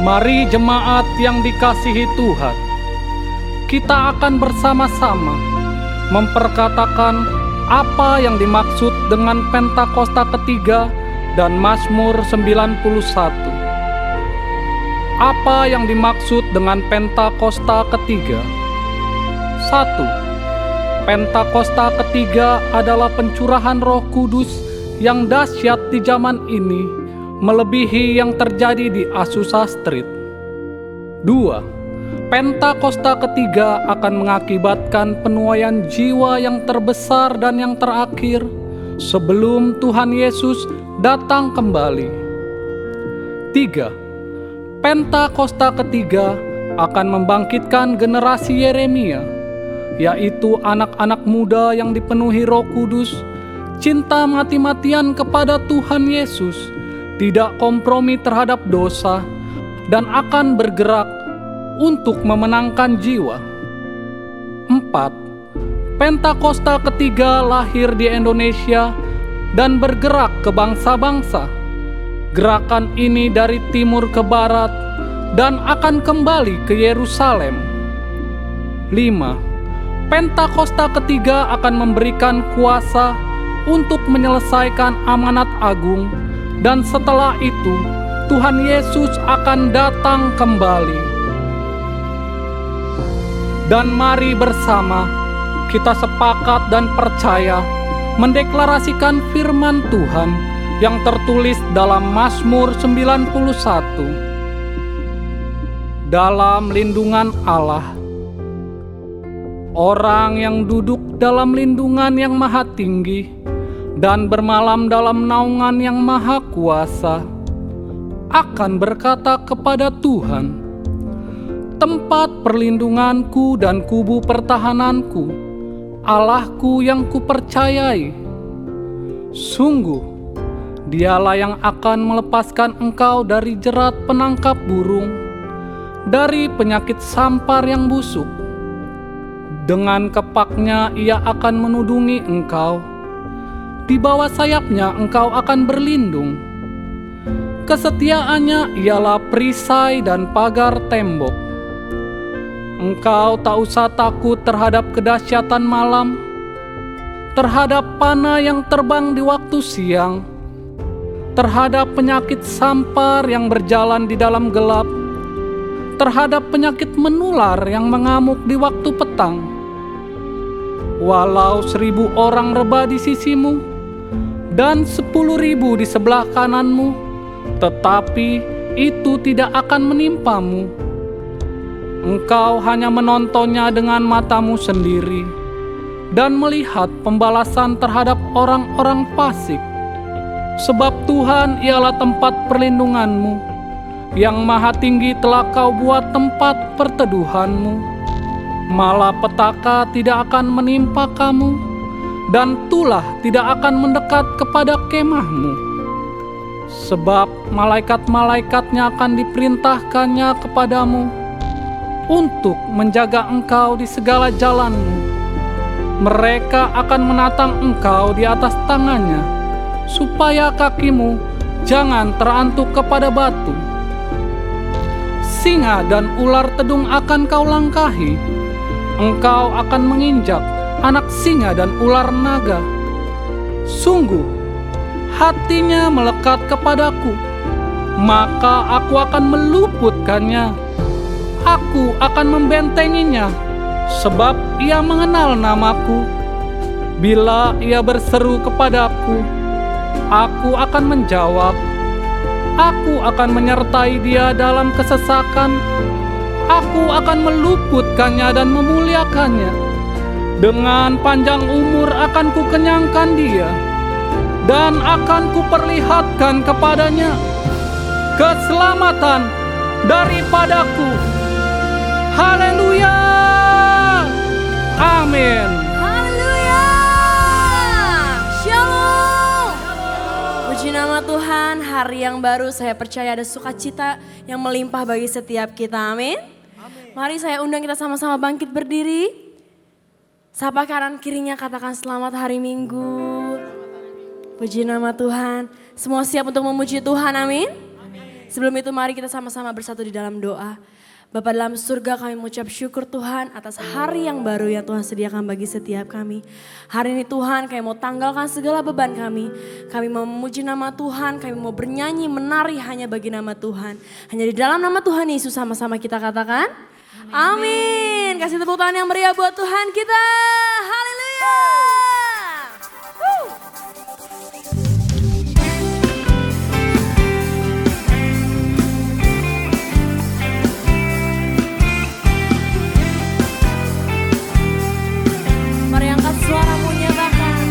Mari jemaat yang dikasihi Tuhan, kita akan bersama-sama memperkatakan apa yang dimaksud dengan Pentakosta ketiga dan Mazmur 91. Apa yang dimaksud dengan Pentakosta ketiga? 1. Pentakosta ketiga adalah pencurahan Roh Kudus yang dahsyat di zaman ini, melebihi yang terjadi di Azusa Street. 2. Pentakosta ketiga akan mengakibatkan penuaian jiwa yang terbesar dan yang terakhir sebelum Tuhan Yesus datang kembali. 3. Pentakosta ketiga akan membangkitkan generasi Yeremia, yaitu anak-anak muda yang dipenuhi Roh Kudus, cinta mati-matian kepada Tuhan Yesus, tidak kompromi terhadap dosa, dan akan bergerak untuk memenangkan jiwa. 4. Pentakosta ketiga lahir di Indonesia dan bergerak ke bangsa-bangsa. Gerakan ini dari timur ke barat dan akan kembali ke Yerusalem. 5. Pentakosta ketiga akan memberikan kuasa untuk menyelesaikan amanat agung, dan setelah itu Tuhan Yesus akan datang kembali. Dan mari bersama kita sepakat dan percaya mendeklarasikan firman Tuhan yang tertulis dalam Mazmur 91. Dalam lindungan Allah, orang yang duduk dalam lindungan yang maha tinggi dan bermalam dalam naungan yang maha kuasa akan berkata kepada Tuhan, tempat perlindunganku dan kubu pertahananku, Allahku yang kupercayai. Sungguh, Dialah yang akan melepaskan engkau dari jerat penangkap burung, dari penyakit sampar yang busuk. Dengan kepaknya ia akan menudungi engkau, di bawah sayapnya engkau akan berlindung. Kesetiaannya ialah perisai dan pagar tembok. Engkau tak usah takut terhadap kedahsyatan malam, terhadap panah yang terbang di waktu siang, terhadap penyakit sampar yang berjalan di dalam gelap, terhadap penyakit menular yang mengamuk di waktu petang. Walau 1.000 orang rebah di sisimu dan 10.000 di sebelah kananmu, tetapi itu tidak akan menimpamu. Engkau hanya menontonnya dengan matamu sendiri dan melihat pembalasan terhadap orang-orang fasik. Sebab Tuhan ialah tempat perlindunganmu, yang maha tinggi telah kau buat tempat perteduhanmu. Malapetaka tidak akan menimpa kamu, dan tulah tidak akan mendekat kepada kemahmu. Sebab malaikat-malaikatnya akan diperintahkannya kepadamu untuk menjaga engkau di segala jalanmu. Mereka akan menatang engkau di atas tangannya, supaya kakimu jangan terantuk kepada batu. Singa dan ular tedung akan kau langkahi. Engkau akan menginjak anak singa dan ular naga. Sungguh, hatinya melekat kepadaku, maka aku akan meluputkannya. Aku akan membentenginya, sebab ia mengenal namaku. Bila ia berseru kepadaku, aku akan menjawab. Aku akan menyertai dia dalam kesesakan. Aku akan meluputkannya dan memuliakannya. Dengan panjang umur akan kukenyangkan dia, dan akan kuperlihatkan kepadanya keselamatan daripadaku. Haleluya! Amin. Haleluya! Shalom. Puji nama Tuhan, hari yang baru saya percaya ada sukacita yang melimpah bagi setiap kita. Amin. Mari saya undang kita sama-sama bangkit berdiri. Sapa kanan kirinya, katakan selamat hari Minggu. Puji nama Tuhan. Semua siap untuk memuji Tuhan, amin. Sebelum itu mari kita sama-sama bersatu di dalam doa. Bapa dalam surga, kami mengucap syukur Tuhan atas hari yang baru yang Tuhan sediakan bagi setiap kami. Hari ini Tuhan kami mau tanggalkan segala beban kami. Kami mau memuji nama Tuhan, kami mau bernyanyi, menari hanya bagi nama Tuhan. Hanya di dalam nama Tuhan Yesus sama-sama kita katakan. Amin. Kasih tepuk tangan yang meriah buat Tuhan kita. Haleluya. Mari angkat suaramu, nyatakan.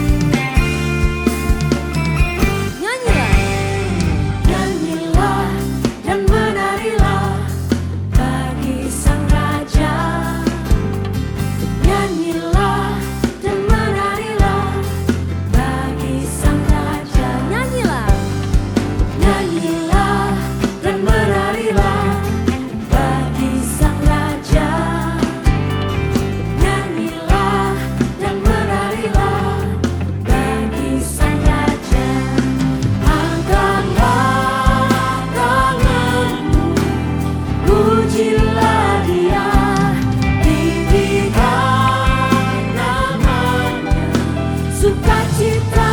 Nyanyilah. Nyanyilah dan menarilah bagi Sang Raja. Nyanyilah dan menarilah bagi Sang Raja. Nyanyilah. Nyanyilah dan menarilah bagi Sang Raja. Nyanyilah dan menarilah bagi Sang Raja. Angkatlah tanganmu, pujilah Dia, tinggikan namanya, sukacita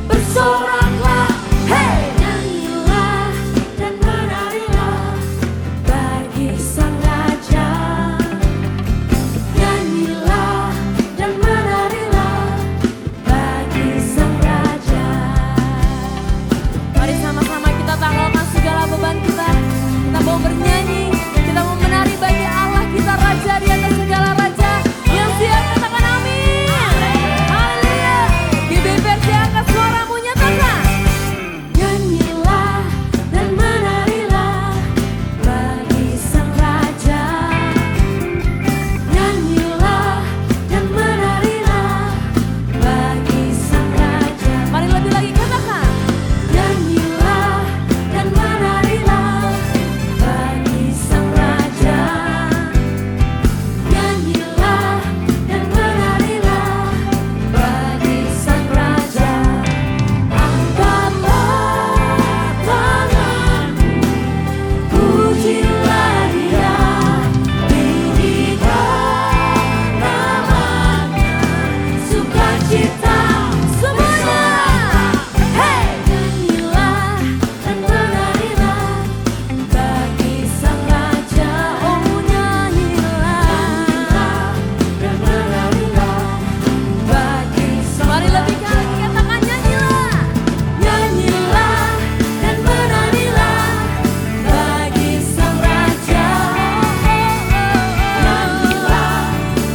bersoraklah. Hey! Nyanyilah dan menarilah bagi Sang Raja. Nyanyilah dan menarilah bagi Sang Raja. Mari sama-sama kita tanggalkan segala beban kita. Kita mau bernyanyi, kita mau menari bagi Allah kita, Raja di atas segala raja. Yang siap katakan amin. Haleluya. GBPRC angkat suaramu, nyatakan. Nyanyilah dan menarilah bagi Sang Raja. Nyanyilah dan menarilah bagi Sang Raja. Mari lebih lagi katakan. Nyanyilah dan menarilah bagi Sang Raja. Nyanyilah dan menarilah bagi Sang Raja. Angkatlah tanganmu, pujilah Dia, tinggikan namanya, sukacita semuanya. Hey! Nyanyilah dan menarilah bagi Sang Raja. Oh, nyanyilah dan menarilah bagi Sang Raja. Mari lebih lagi katakan nyanyilah. Nyanyilah dan menarilah bagi Sang Raja. Nyanyilah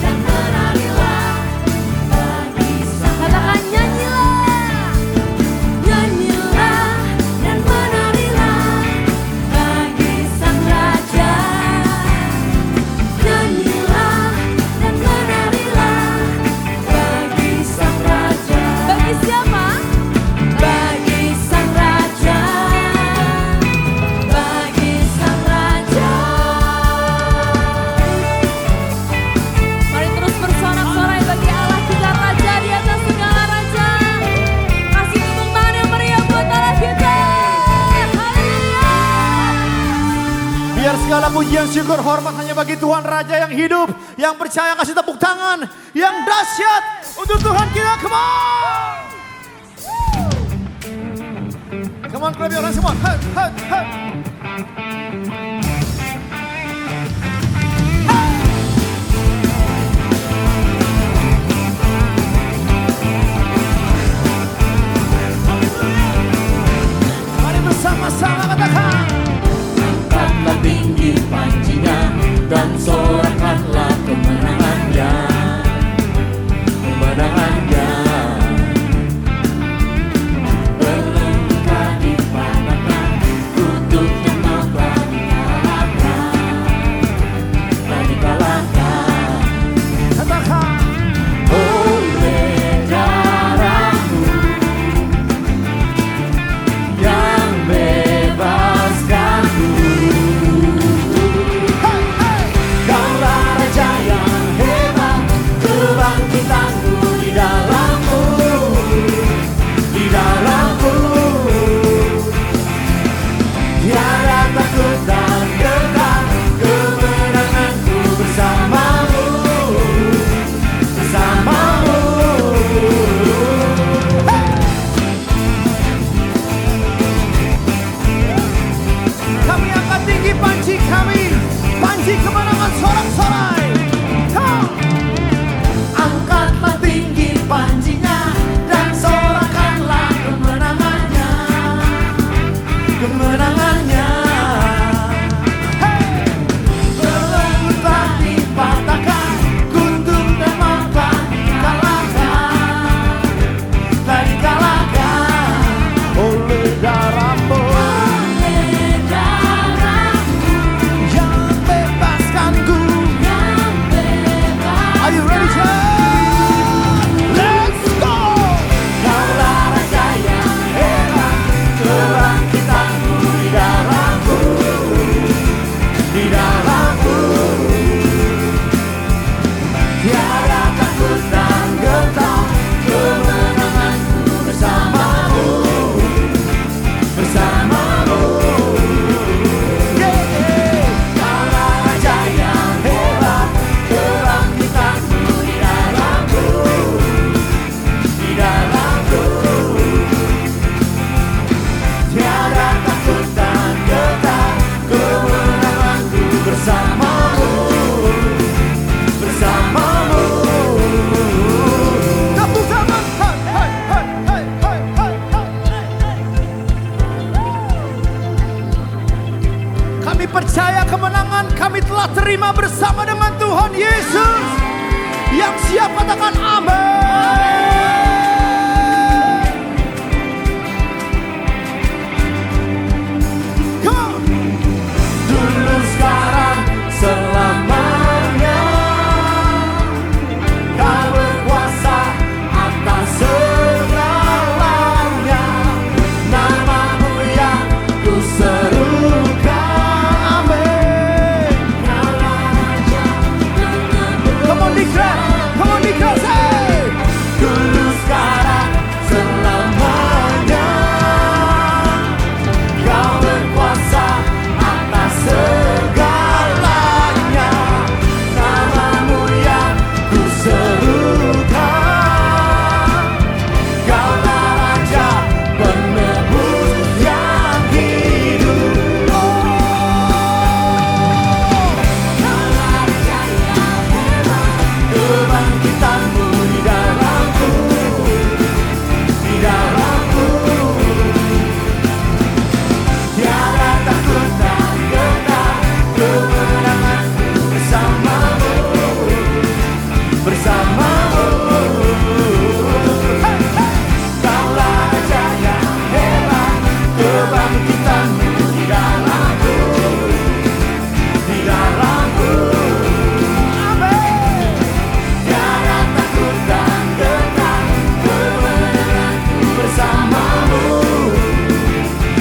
dan menarilah bagi Sang Raja. Katakan nyanyilah. Nyanyilah dan menarilah bagi Sang Raja. Nyanyilah dan menarilah bagi Sang Raja. Bagi siapa? Bagi Sang Raja. Bagi Sang Raja. Mari terus bersorak-sorai bagi Allah kita, Raja di atas segala raja. Kasih tepuk tangan yang meriah buat Allah kita. Haleluya. Biar segala pujian, syukur, hormat hanya bagi Tuhan Raja yang hidup, yang percaya. Kasih tepuk tangan yang dahsyat untuk Tuhan kita. Come on. Come on, clap your hands semua. Hey, hey, hey. Mari bersama-sama katakan. Angkatlah tinggi panjinya dan sorakanlah kemenangannya, kemenangannya. Berlengkah dipandangkan untuk menopang bersama dengan Tuhan Yesus. Yang siap katakan amin. Come on. Dulu sekarang selamanya Kau berkuasa atas segalanya. Namamu yang ku serukan. Amin. Come on, declare. Come on, declare. Say. Dulu sekarang selamanya Kau berkuasa atas segalanya. Namamu yang ku serukan. Kaulah Raja penebus yang hidup. Kaulah Raja yang hebat. Kebangkitanmu di dalamku, di dalamku. Tiada takut dan gentar, kemenanganku bersamamu, bersamamu. Hey, hey. Kaulah Raja yang hebat, kebangkitanmu di dalamku, di dalamku. Amin. Tiada takut dan gentar, kemenanganku bersamamu,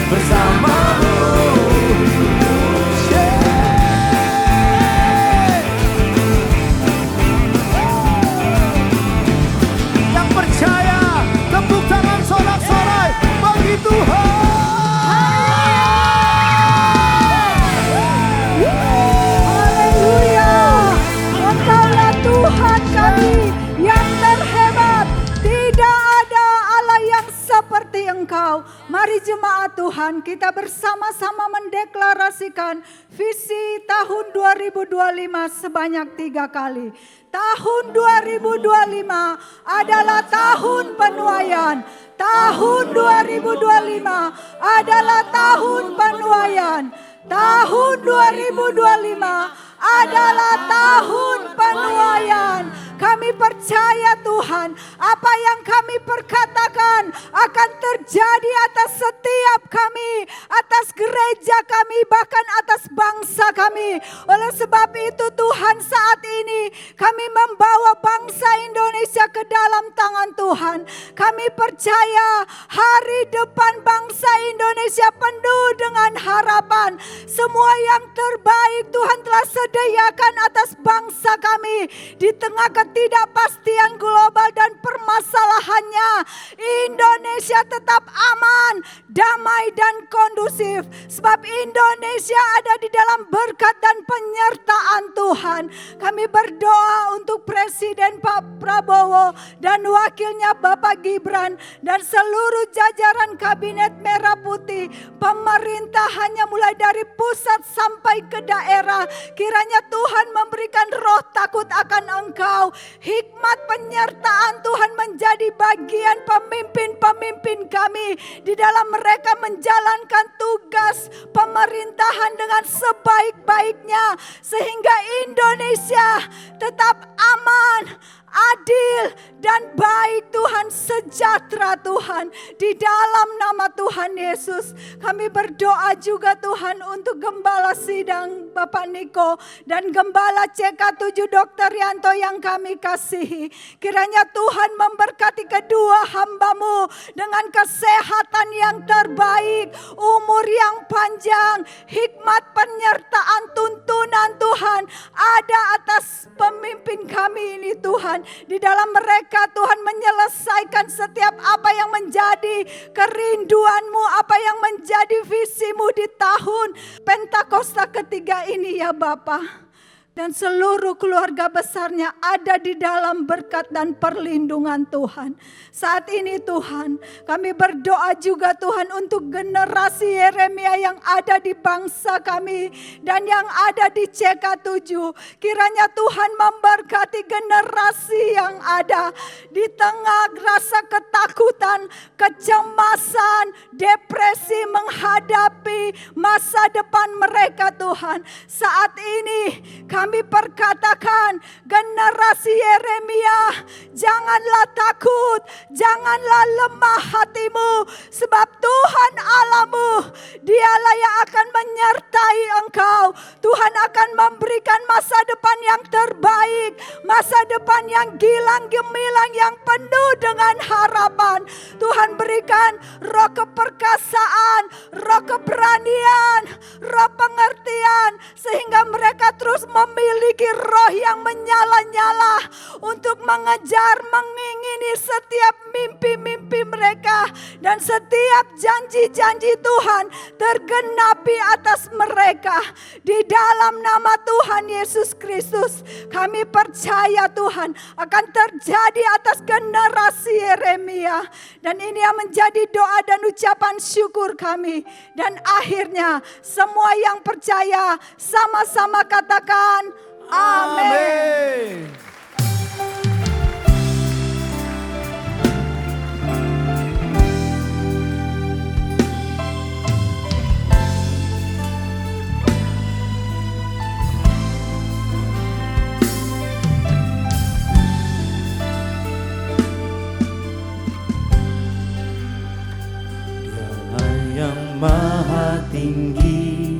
bersamamu. Yang percaya, tepuk tangan sorak-sorai bagi Tuhan. Haleluya. Engkaulah Tuhan kami yang terhebat. Tidak ada Allah yang seperti Engkau. Mari jemaat Tuhan, kita bersama-sama mendeklarasikan visi tahun 2025 sebanyak 3 kali. Tahun 2025 adalah tahun penuaian. Tahun 2025 adalah tahun penuaian. Tahun 2025 adalah tahun penuaian. Kami percaya Tuhan, apa yang kami perkatakan akan terjadi atas setiap kami, atas gereja kami, bahkan atas bangsa kami. Oleh sebab itu Tuhan, saat ini kami membawa bangsa Indonesia ke dalam tangan Tuhan. Kami percaya hari depan bangsa Indonesia penuh dengan harapan. Semua yang terbaik Tuhan telah sediakan atas bangsa kami di tengah ketidakpastian global dan permasalahannya. Indonesia tetap aman, damai dan kondusif. Sebab Indonesia ada di dalam berkat dan penyertaan Tuhan. Kami berdoa untuk Presiden Pak Prabowo dan wakilnya Bapak Gibran dan seluruh jajaran Kabinet Merah Putih, pemerintahannya mulai dari pusat sampai ke daerah. Kiranya Tuhan memberikan roh takut akan Engkau. Hikmat penyertaan Tuhan menjadi bagian pemimpin-pemimpin kami di dalam mereka menjalankan tugas pemerintahan dengan sebaik-baiknya sehingga Indonesia tetap aman, adil dan baik Tuhan, sejahtera Tuhan. Di dalam nama Tuhan Yesus kami berdoa juga Tuhan untuk Gembala Sidang Bapak Niko dan Gembala CK7 Dr. Yanto yang kami kasihi. Kiranya Tuhan memberkati kedua hamba-Mu dengan kesehatan yang terbaik, umur yang panjang, hikmat penyertaan tuntunan Tuhan ada atas pemimpin kami ini Tuhan. Di dalam mereka Tuhan menyelesaikan setiap apa yang menjadi kerinduan-Mu, apa yang menjadi visi-Mu di tahun Pentakosta ketiga ini ya Bapa. Dan seluruh keluarga besarnya ada di dalam berkat dan perlindungan Tuhan. Saat ini Tuhan, kami berdoa juga Tuhan untuk generasi Yeremia yang ada di bangsa kami dan yang ada di CK7. Kiranya Tuhan memberkati generasi yang ada di tengah rasa ketakutan, kecemasan, depresi menghadapi masa depan mereka Tuhan. Saat ini kami kami perkatakan generasi Yeremia, janganlah takut, janganlah lemah hatimu, sebab Tuhan Allahmu, dialah yang akan menyertai engkau. Tuhan akan memberikan masa depan yang terbaik, masa depan yang gilang gemilang, yang penuh dengan harapan. Tuhan berikan roh keperkasaan, roh keberanian, roh pengertian, sehingga mereka terus memiliki roh yang menyala-nyala untuk mengejar, mengingini setiap mimpi-mimpi mereka, dan setiap janji-janji Tuhan tergenapi atas mereka. Di dalam nama Tuhan Yesus Kristus, kami percaya Tuhan akan terjadi atas generasi Yeremia, dan ini yang menjadi doa dan ucapan syukur kami. Dan akhirnya semua yang percaya sama-sama katakan amin. Yang maha tinggi,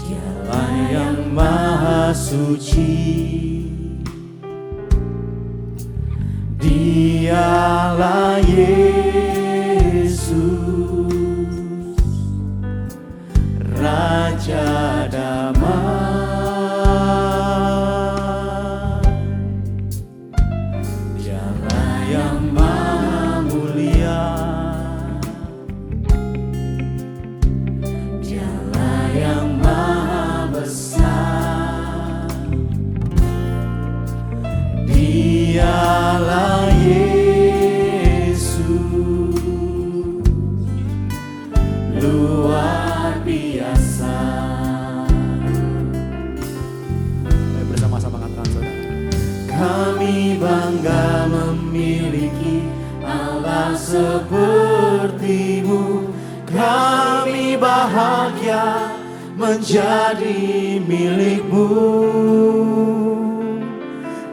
Dialah yang maha suci, Dialah Yesus, Raja damai. Dialah yang maha mulia, Dialah yang maha besar, Dialah Yesus, luar biasa. Mari bersama-sama katakan saudara. Kami bangga memiliki Allah seperti-Mu. Kami bahagia menjadi milik-Mu.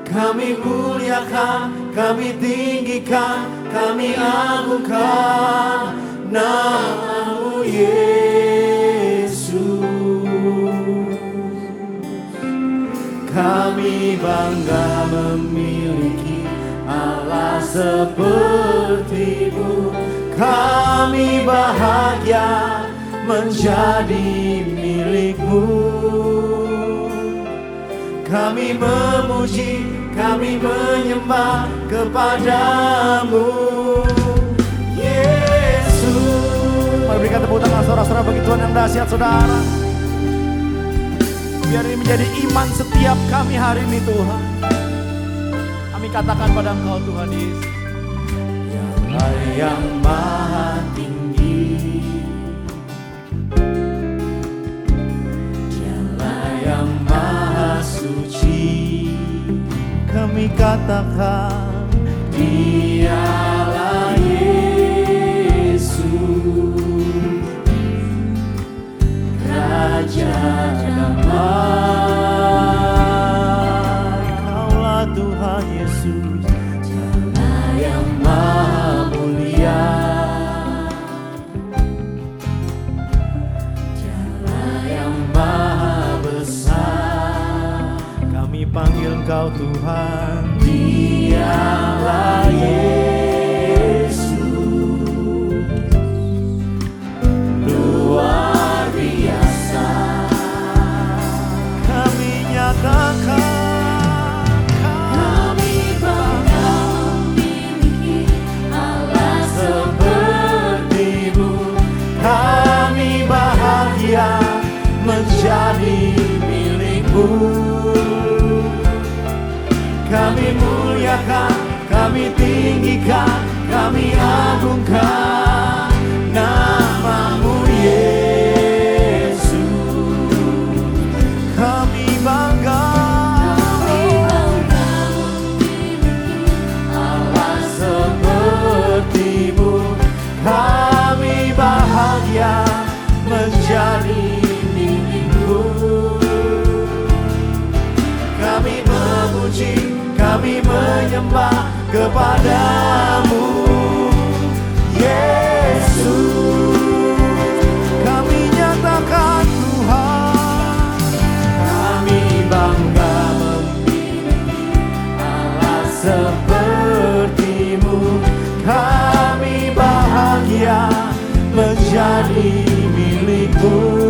Kami muliakan, kami tinggikan, kami agungkan nama-Mu Yesus. Kami bangga memiliki Allah seperti-Mu. Kami bahagia menjadi milik-Mu. Kami memuji, kami menyembah kepada-Mu Yesus. Mari berikan tepuk tangan saudara-saudara bagi Tuhan yang dahsyat saudara. Biar ini menjadi iman setiap kami hari ini Tuhan. Kami katakan pada Engkau Tuhan Yesus. Dialah yang maha tinggi, Dialah yang maha suci. Kami katakan Dialah Yesus, Raja damai. Kaulah Tuhan Yesus, Dialah yang maha mulia, Dialah yang maha besar. Kami panggil Engkau Tuhan, Dialah Yesus, luar biasa. Kami nyatakan, kami bangga memiliki Allah seperti-Mu. Kami bahagia menjadi milik-Mu. Kami muliakan, kami tinggikan, kami agungkan nama-Mu Yesus. Kami bangga memiliki Allah seperti-Mu. Kami bahagia menjadi milik-Mu. menyembah kepadamu, Yesus. Kami nyatakan Tuhan, kami bangga memiliki Allah seperti-Mu. Kami bahagia menjadi milik-Mu.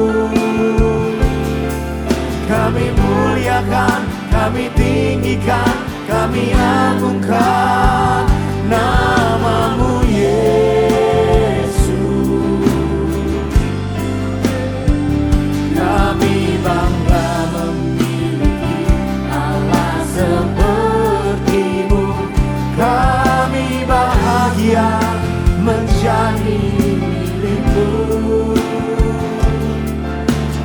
Kami muliakan, kami tinggikan, kami agungkan nama-Mu, Yesus. Kami bangga memiliki Allah seperti-Mu. Kami bahagia menjadi milik-Mu.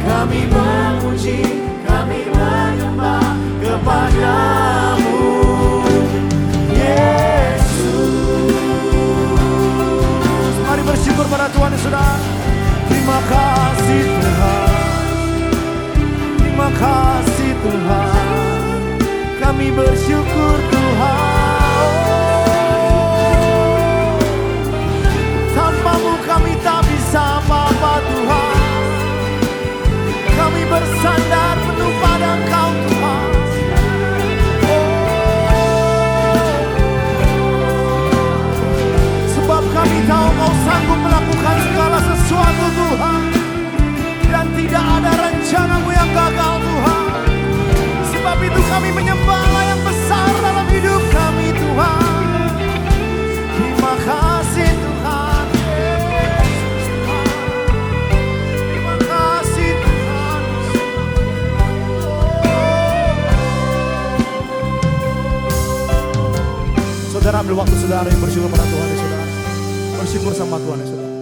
Kami memuji, kami menyembah kepadamu, Yesus. Mari bersyukur pada Tuhan, saudara. Terima kasih Tuhan, terima kasih Tuhan. Kami bersyukur Tuhan. Tanpa-Mu kami tak bisa apa-apa Tuhan. Kami bersandar penuh pada Engkau Tuhan. Sebab kami tahu Engkau sanggup melakukan segala sesuatu Tuhan. Dan tidak ada rencana-Mu yang gagal Tuhan. Sebab itu kami menyembah Allah yang besar dalam hidup kami Tuhan. Terima kasih Tuhan. Terima kasih Tuhan. Saudara ambil waktu saudara yang bersyukur pada Tuhan ya saudara. Bersyukur sama Tuhan ya saudara.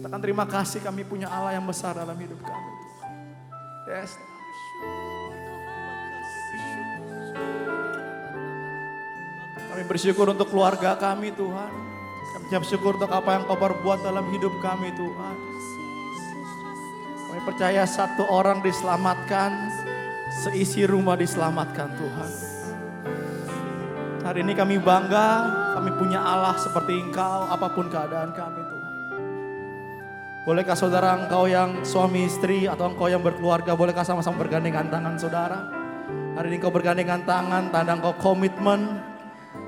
Katakan terima kasih kami punya Allah yang besar dalam hidup kami. Yes. Kami bersyukur untuk keluarga kami Tuhan. Kami bersyukur untuk apa yang Kau perbuat dalam hidup kami Tuhan. Kami percaya satu orang diselamatkan, seisi rumah diselamatkan Tuhan. Hari ini kami bangga, kami punya Allah seperti Engkau, apapun keadaan kami Tuhan. Bolehkah saudara engkau yang suami istri atau engkau yang berkeluarga, bolehkah sama-sama bergandengan tangan saudara? Hari ini engkau bergandengan tangan, tanda engkau komitmen.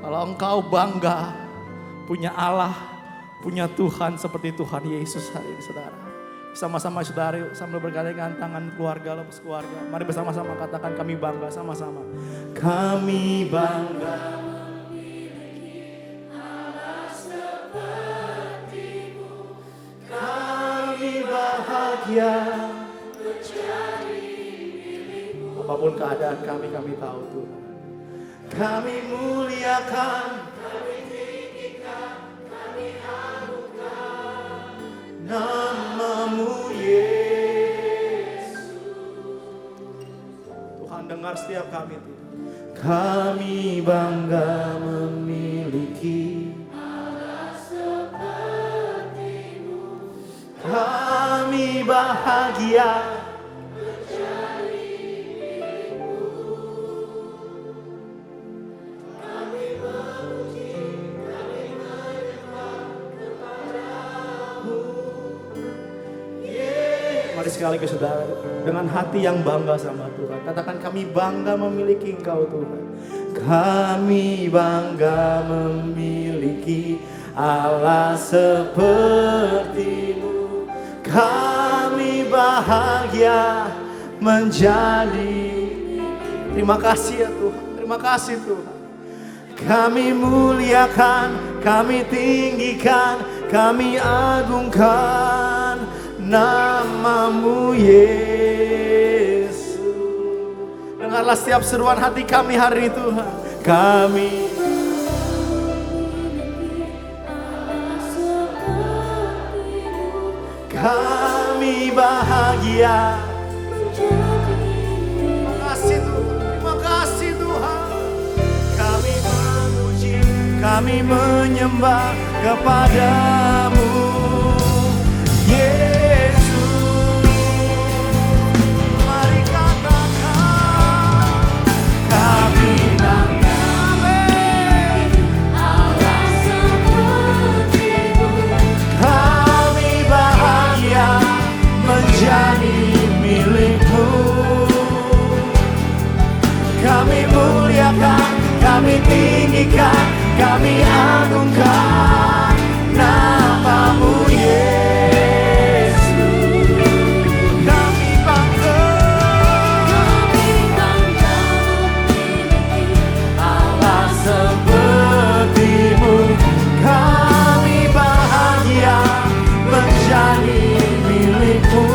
Kalau engkau bangga punya Allah, punya Tuhan seperti Tuhan Yesus hari ini saudara. Sama-sama saudara yuk sambil bergandengan tangan keluarga, lepas keluarga. Mari bersama-sama katakan kami bangga sama-sama. Kami bangga memiliki Allah seperti-Mu. Kami bahagia menjadi milik-Mu. Apapun keadaan kami tahu Tuhan. Kami muliakan, kami tinggikan, kami agungkan nama-Mu Yesus. Tuhan dengar setiap kami Tuhan. Kami bangga memiliki Allah seperti-Mu. Kami bahagia sekaligus saudara dengan hati yang bangga sama Tuhan. Katakan kami bangga memiliki Engkau Tuhan. Kami bangga memiliki Allah seperti-Mu. Kami bahagia menjadi. Terima kasih ya Tuhan. Terima kasih Tuhan. Kami muliakan, kami tinggikan, kami agungkan nama-Mu Yesus. Dengarlah setiap seruan hati kami hari ini Tuhan. Kami bahagia. Terima kasih Tuhan. Terima kasih Tuhan. Kami memuji, kami menyembah kepadamu Yesus. Mari katakan kami bangga tinggikan, kami agungkan nama-Mu Yesus. Kami bangga memiliki Allah seperti-Mu. Kami bahagia menjadi milik-Mu.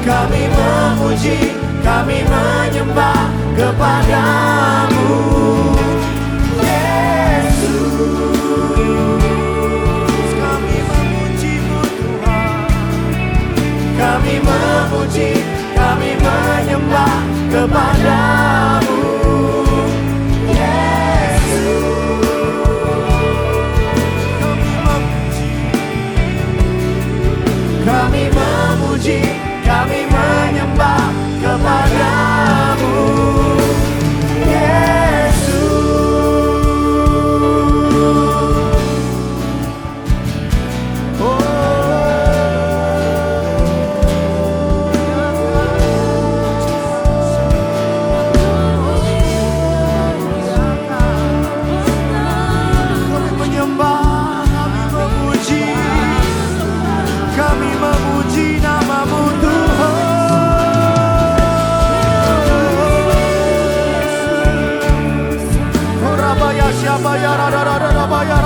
Kami memuji, kami menyembah kepada-Mu Yesus. Kami memuji-Mu Tuhan. Kami memuji, kami menyembah kepada-Mu Yesus. Kami memuji, kami menyembah kepada-Mu Yesus. Oh, kami menyembah, kami memuji, kami memuji nama-Mu Tuhan. Rabaya Syabaya Rabaya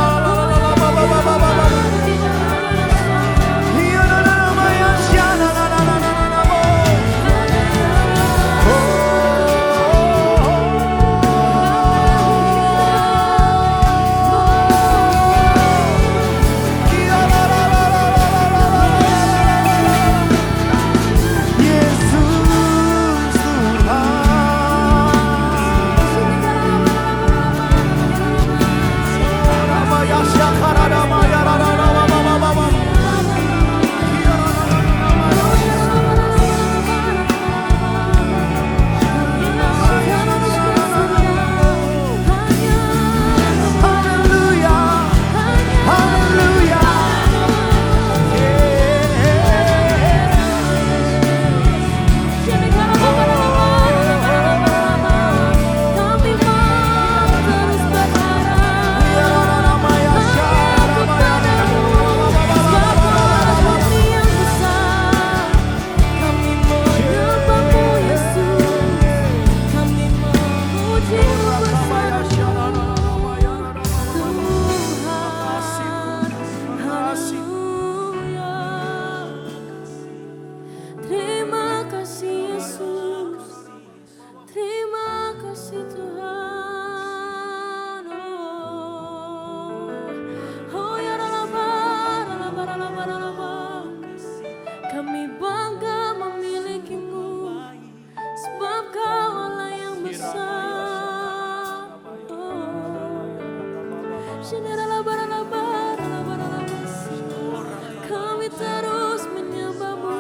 Kami terus menyembah-Mu.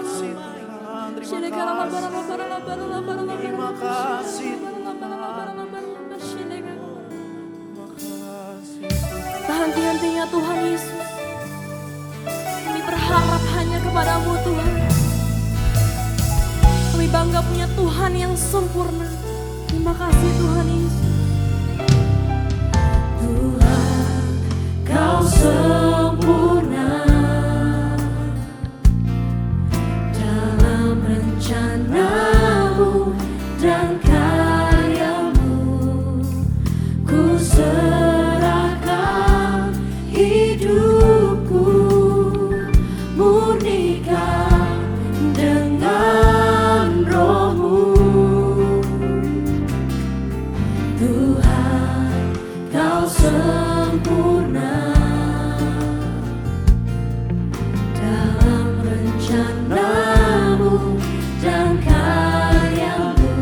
Terima kasih. Tak henti-hentinya Tuhan Yesus, kami berharap hanya kepada-Mu Tuhan. Kami bangga punya Tuhan yang sempurna. Terima kasih Tuhan Yesus. Tuhan, Kau sempurna dalam rencana-Mu dan karya-Mu. Ku serahkan hidupku, murnikan dengan Roh-Mu. Tuhan, Kau sempurna dalam rencana-Mu dan karya-Mu.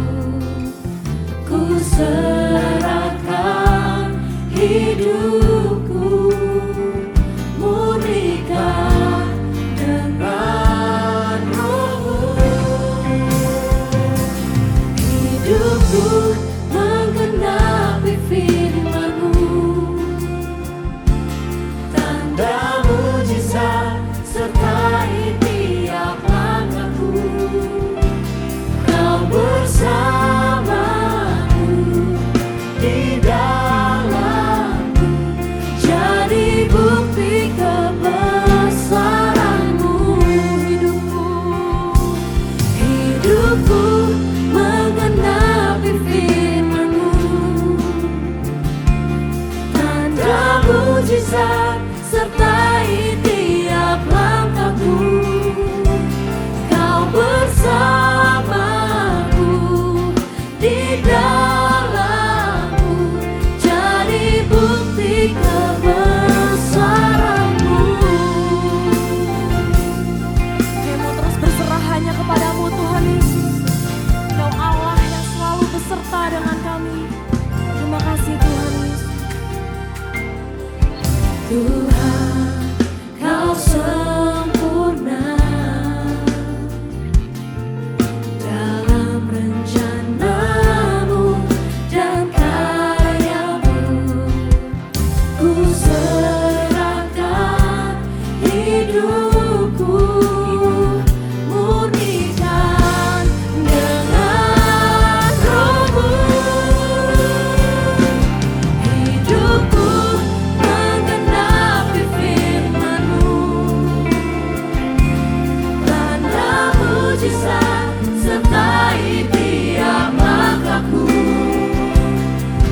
mujizat sertai tiap langkahku.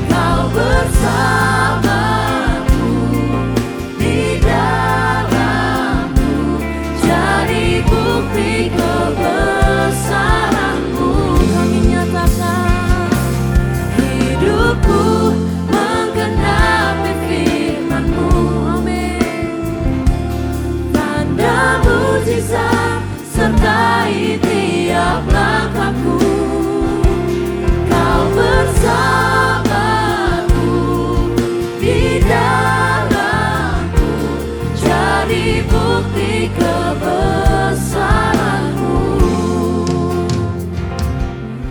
Kau bersamaku di dalamku, jadi bukti kebesaran-Mu. Kami nyatakan hidupku menggenapi firman-Mu. Amin. Tanda mujizat sertai tiap langkahku. Kau bersamaku di dalamku, jadi bukti kebesaran-Mu.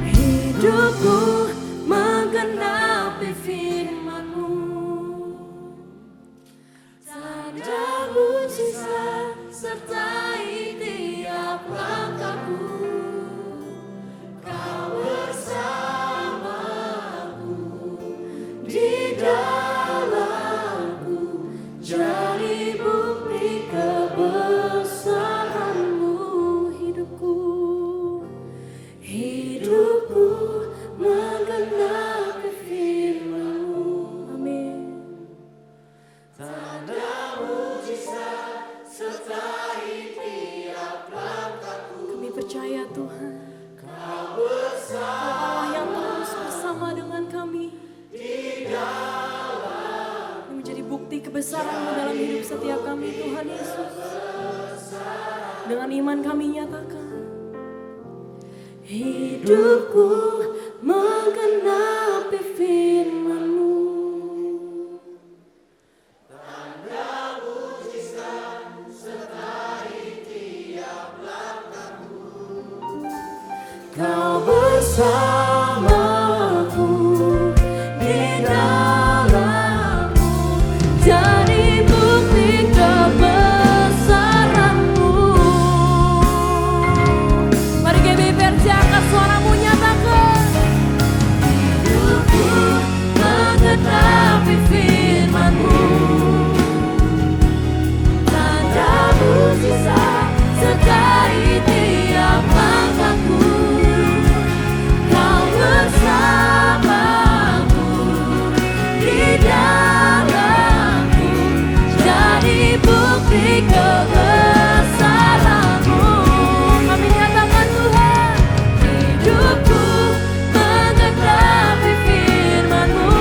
Hidupku menggenapi firman-Mu. Tanda mujizat sertai tiap langkahku. Kau bersamaku di dalamku, jadi bukti kebesaran-Mu. Hidupku menggenapi firman-Mu. Amin. Tanda mujizat sertai tiap langkahku. Kami percaya Tuhan, Kau Allah yang terus bersama dengan kami. Ini menjadi bukti kebesaran-Mu dalam hidup setiap kami, Tuhan Yesus. Dengan iman kami nyatakan, hidupku menggenapi firman-Mu. Kau bersamaku di dalamku, jadi bukti kebesaran-Mu. Mari GBI angkat suaramu, nyatakan hidupku menggenapi firman-Mu. Tanda mujizat sertai tiap langkahku. Kau bersamaku di dalamku, jadi bukti kebesaran-Mu. Kami nyatakan Tuhan, hidupku menggenapi firman-Mu.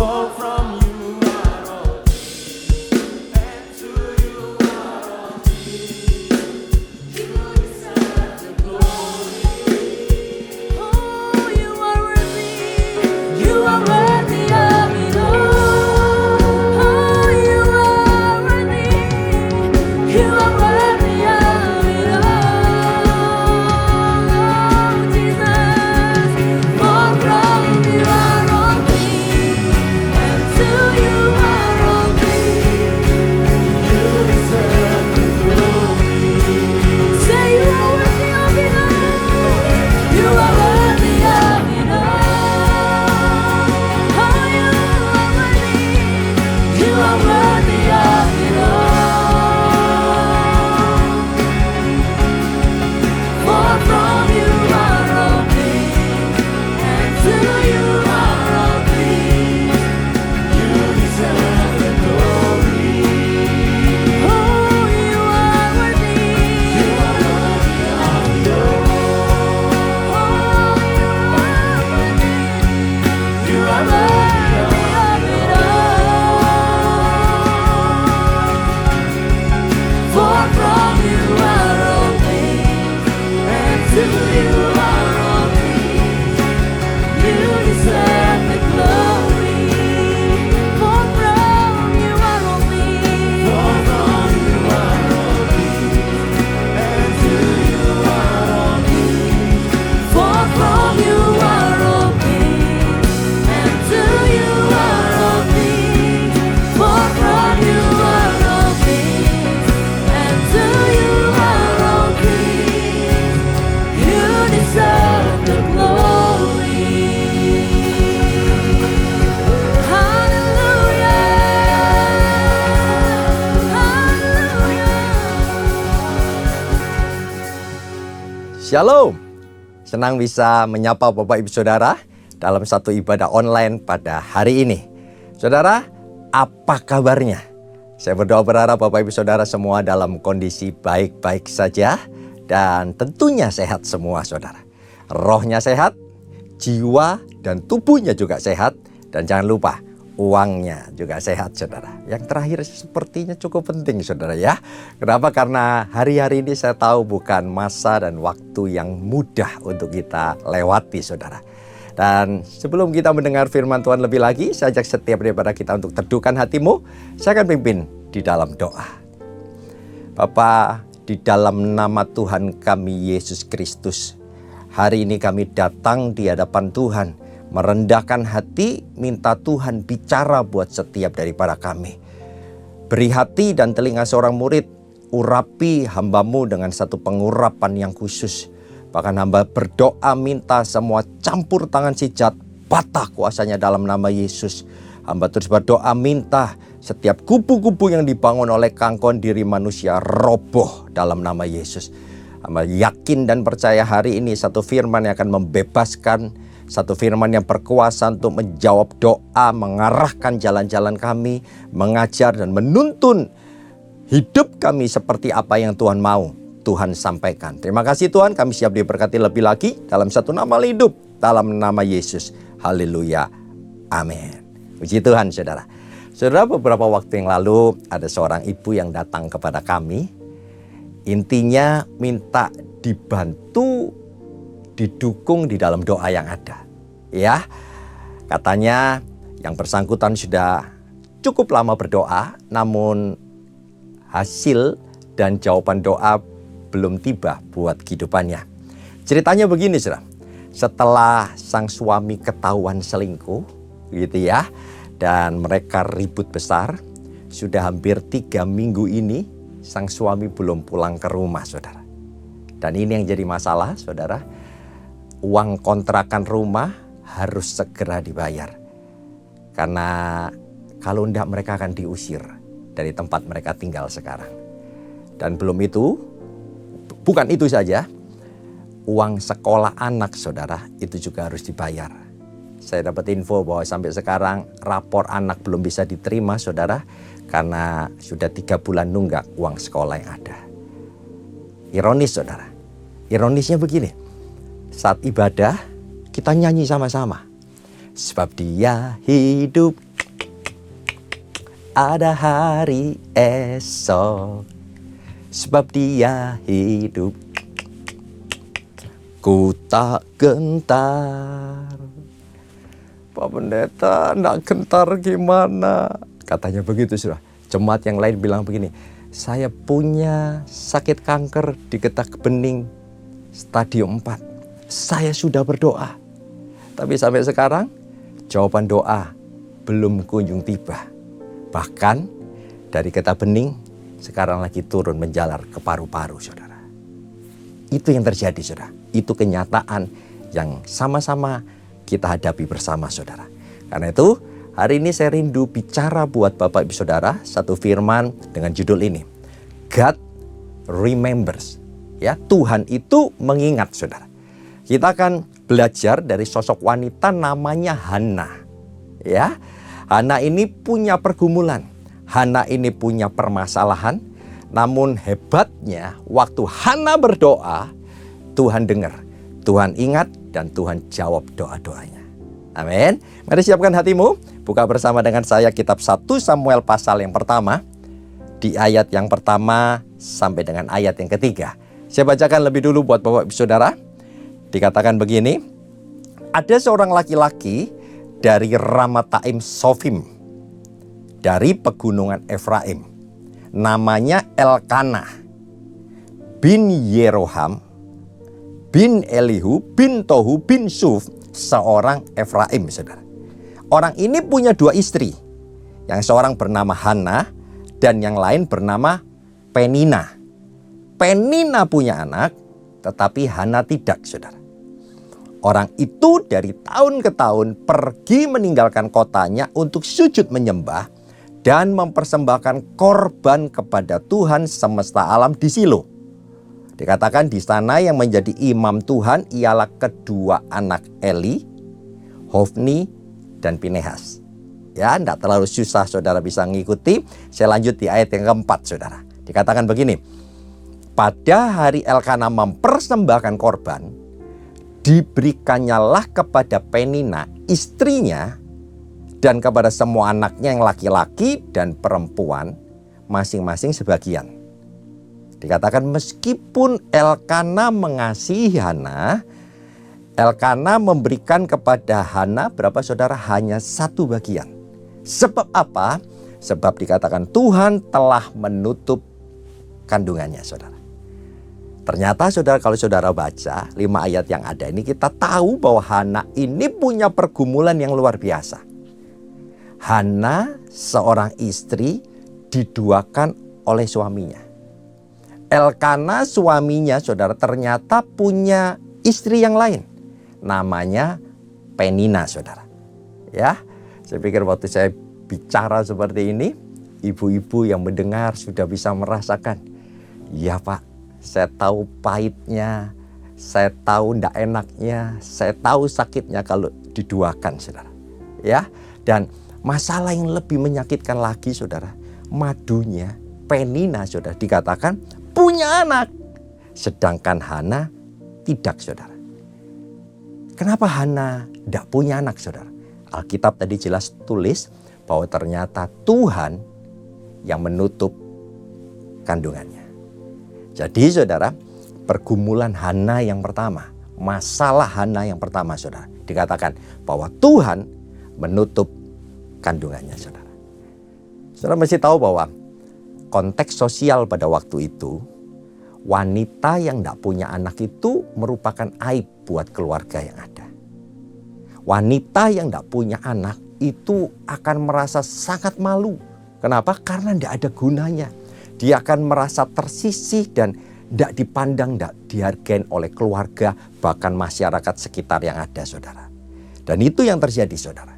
For from you are all things, and to you are all things. You deserve the glory. Oh, you are worthy. You are worthy of it all. Oh, you are worthy. You are worthy of it all. Oh, Jesus. For from you are all things, and to you are all things. You deserve the glory. Say you are worthy of it all. You are worthy of it all. Oh, you are worthy. You are worthy of it all. For from you are all things, and to you are all things. You deserve the glory. Oh, you are worthy. You are worthy of it all. You are worthy of it all. For from you are all things, and to you are all things. You deserve the glory. For from you are all things. For from you are all things, and to you are all things. For from you are all things, and to you are all things. For from you are all things, and to you are all things. You deserve the glory. Hallelujah. Hallelujah. Shalom. Senang bisa menyapa Bapak Ibu Saudara dalam satu ibadah online pada hari ini. Saudara, apa kabarnya? Saya berdoa berharap Bapak Ibu Saudara semua dalam kondisi baik-baik saja dan tentunya sehat semua saudara. Rohnya sehat, jiwa dan tubuhnya juga sehat, dan jangan lupa uangnya juga sehat saudara. Yang terakhir sepertinya cukup penting saudara ya. Kenapa? Karena hari-hari ini saya tahu bukan masa dan waktu yang mudah untuk kita lewati saudara. Dan sebelum kita mendengar firman Tuhan lebih lagi, saya ajak setiap daripada kita untuk teduhkan hatimu. Saya akan pimpin di dalam doa. Bapa, di dalam nama Tuhan kami Yesus Kristus, hari ini kami datang di hadapan Tuhan, merendahkan hati, minta Tuhan bicara buat setiap daripada kami. Beri hati dan telinga seorang murid, urapi hamba-Mu dengan satu pengurapan yang khusus. Bahkan hamba berdoa minta semua campur tangan si jahat patah kuasanya dalam nama Yesus. Hamba terus berdoa minta setiap kubu-kubu yang dibangun oleh kangkon diri manusia roboh dalam nama Yesus. Hamba yakin dan percaya hari ini satu firman yang akan membebaskan, satu firman yang berkuasa untuk menjawab doa, mengarahkan jalan-jalan kami, mengajar dan menuntun hidup kami seperti apa yang Tuhan mau Tuhan sampaikan. Terima kasih Tuhan, kami siap diberkati lebih lagi dalam satu nama hidup, dalam nama Yesus. Haleluya. Amin. Puji Tuhan saudara. Saudara, beberapa waktu yang lalu ada seorang ibu yang datang kepada kami. Intinya minta dibantu, didukung di dalam doa yang ada. Ya, katanya yang bersangkutan sudah cukup lama berdoa, namun hasil dan jawaban doa belum tiba buat kehidupannya. Ceritanya begini, saudara. Setelah sang suami ketahuan selingkuh, gitu ya, dan mereka ribut besar, sudah hampir 3 minggu ini sang suami belum pulang ke rumah, saudara. Dan ini yang jadi masalah, saudara. Uang kontrakan rumah harus segera dibayar. Karena kalau enggak mereka akan diusir dari tempat mereka tinggal sekarang. Dan belum itu, bukan itu saja, uang sekolah anak saudara itu juga harus dibayar. Saya dapat info bahwa sampai sekarang rapor anak belum bisa diterima saudara, karena sudah 3 bulan nunggak uang sekolah yang ada. Ironis saudara, ironisnya begini, saat ibadah kita nyanyi sama-sama. Sebab dia hidup, ada hari esok, sebab Dia hidup. Ku tak gentar. Pak Pendeta, nak gentar gimana? Katanya begitu, saudara. Jemaat yang lain bilang begini, saya punya sakit kanker di getah bening stadium 4. Saya sudah berdoa. Tapi sampai sekarang jawaban doa belum kunjung tiba. Bahkan dari getah bening sekarang lagi turun menjalar ke paru-paru, saudara. Itu yang terjadi, saudara. Itu kenyataan yang sama-sama kita hadapi bersama, saudara. Karena itu hari ini saya rindu bicara buat Bapak Ibu Saudara satu firman dengan judul ini. God remembers. Ya, Tuhan itu mengingat, saudara. Kita akan belajar dari sosok wanita namanya Hana. Ya, Hana ini punya pergumulan. Hana ini punya permasalahan. Namun hebatnya waktu Hana berdoa, Tuhan dengar, Tuhan ingat, dan Tuhan jawab doa-doanya. Amin. Mari siapkan hatimu. Buka bersama dengan saya kitab 1 Samuel pasal yang pertama. Di ayat yang pertama sampai dengan ayat yang ketiga. Saya bacakan lebih dulu buat Bapak Ibu Saudara. Dikatakan begini. Ada seorang laki-laki dari Ramataim Sofim, dari pegunungan Efraim. Namanya Elkanah bin Yeroham bin Elihu bin Tohu bin Suf, seorang Efraim, saudara. Orang ini punya dua istri. Yang seorang bernama Hana dan yang lain bernama Penina. Penina punya anak, tetapi Hana tidak, saudara. Orang itu dari tahun ke tahun pergi meninggalkan kotanya untuk sujud menyembah dan mempersembahkan korban kepada Tuhan semesta alam di Silo. Dikatakan di sana yang menjadi imam Tuhan ialah kedua anak Eli, Hofni dan Pinehas. Ya, tidak terlalu susah saudara bisa mengikuti. Saya lanjut di ayat yang keempat, saudara. Dikatakan begini. Pada hari Elkanah mempersembahkan korban, diberikannya kepada Penina istrinya dan kepada semua anaknya yang laki-laki dan perempuan masing-masing sebagian. Dikatakan meskipun Elkanah mengasihi Hana, Elkanah memberikan kepada Hana berapa, saudara? Hanya satu bagian. Sebab apa? Sebab dikatakan Tuhan telah menutup kandungannya, saudara. Ternyata saudara, kalau saudara baca 5 ayat yang ada ini, kita tahu bahwa Hana ini punya pergumulan yang luar biasa. Hana seorang istri diduakan oleh suaminya. Elkanah suaminya, saudara, ternyata punya istri yang lain. Namanya Penina, saudara. Ya, saya pikir waktu saya bicara seperti ini, ibu-ibu yang mendengar sudah bisa merasakan. Ya Pak, saya tahu pahitnya, saya tahu tidak enaknya, saya tahu sakitnya kalau diduakan, saudara. Ya, dan masalah yang lebih menyakitkan lagi, saudara, madunya Penina, saudara, dikatakan punya anak, sedangkan Hana tidak, saudara. Kenapa Hana tidak punya anak, saudara? Alkitab tadi jelas tulis bahwa ternyata Tuhan yang menutup kandungannya. Jadi, saudara, pergumulan Hana yang pertama, masalah Hana yang pertama, saudara, dikatakan bahwa Tuhan menutup kandungannya, saudara. Saudara mesti tahu bahwa konteks sosial pada waktu itu, wanita yang tidak punya anak itu merupakan aib buat keluarga yang ada. Wanita yang tidak punya anak itu akan merasa sangat malu. Kenapa? Karena tidak ada gunanya. Dia akan merasa tersisih dan tidak dipandang, tidak dihargai oleh keluarga, bahkan masyarakat sekitar yang ada, saudara. Dan itu yang terjadi, saudara.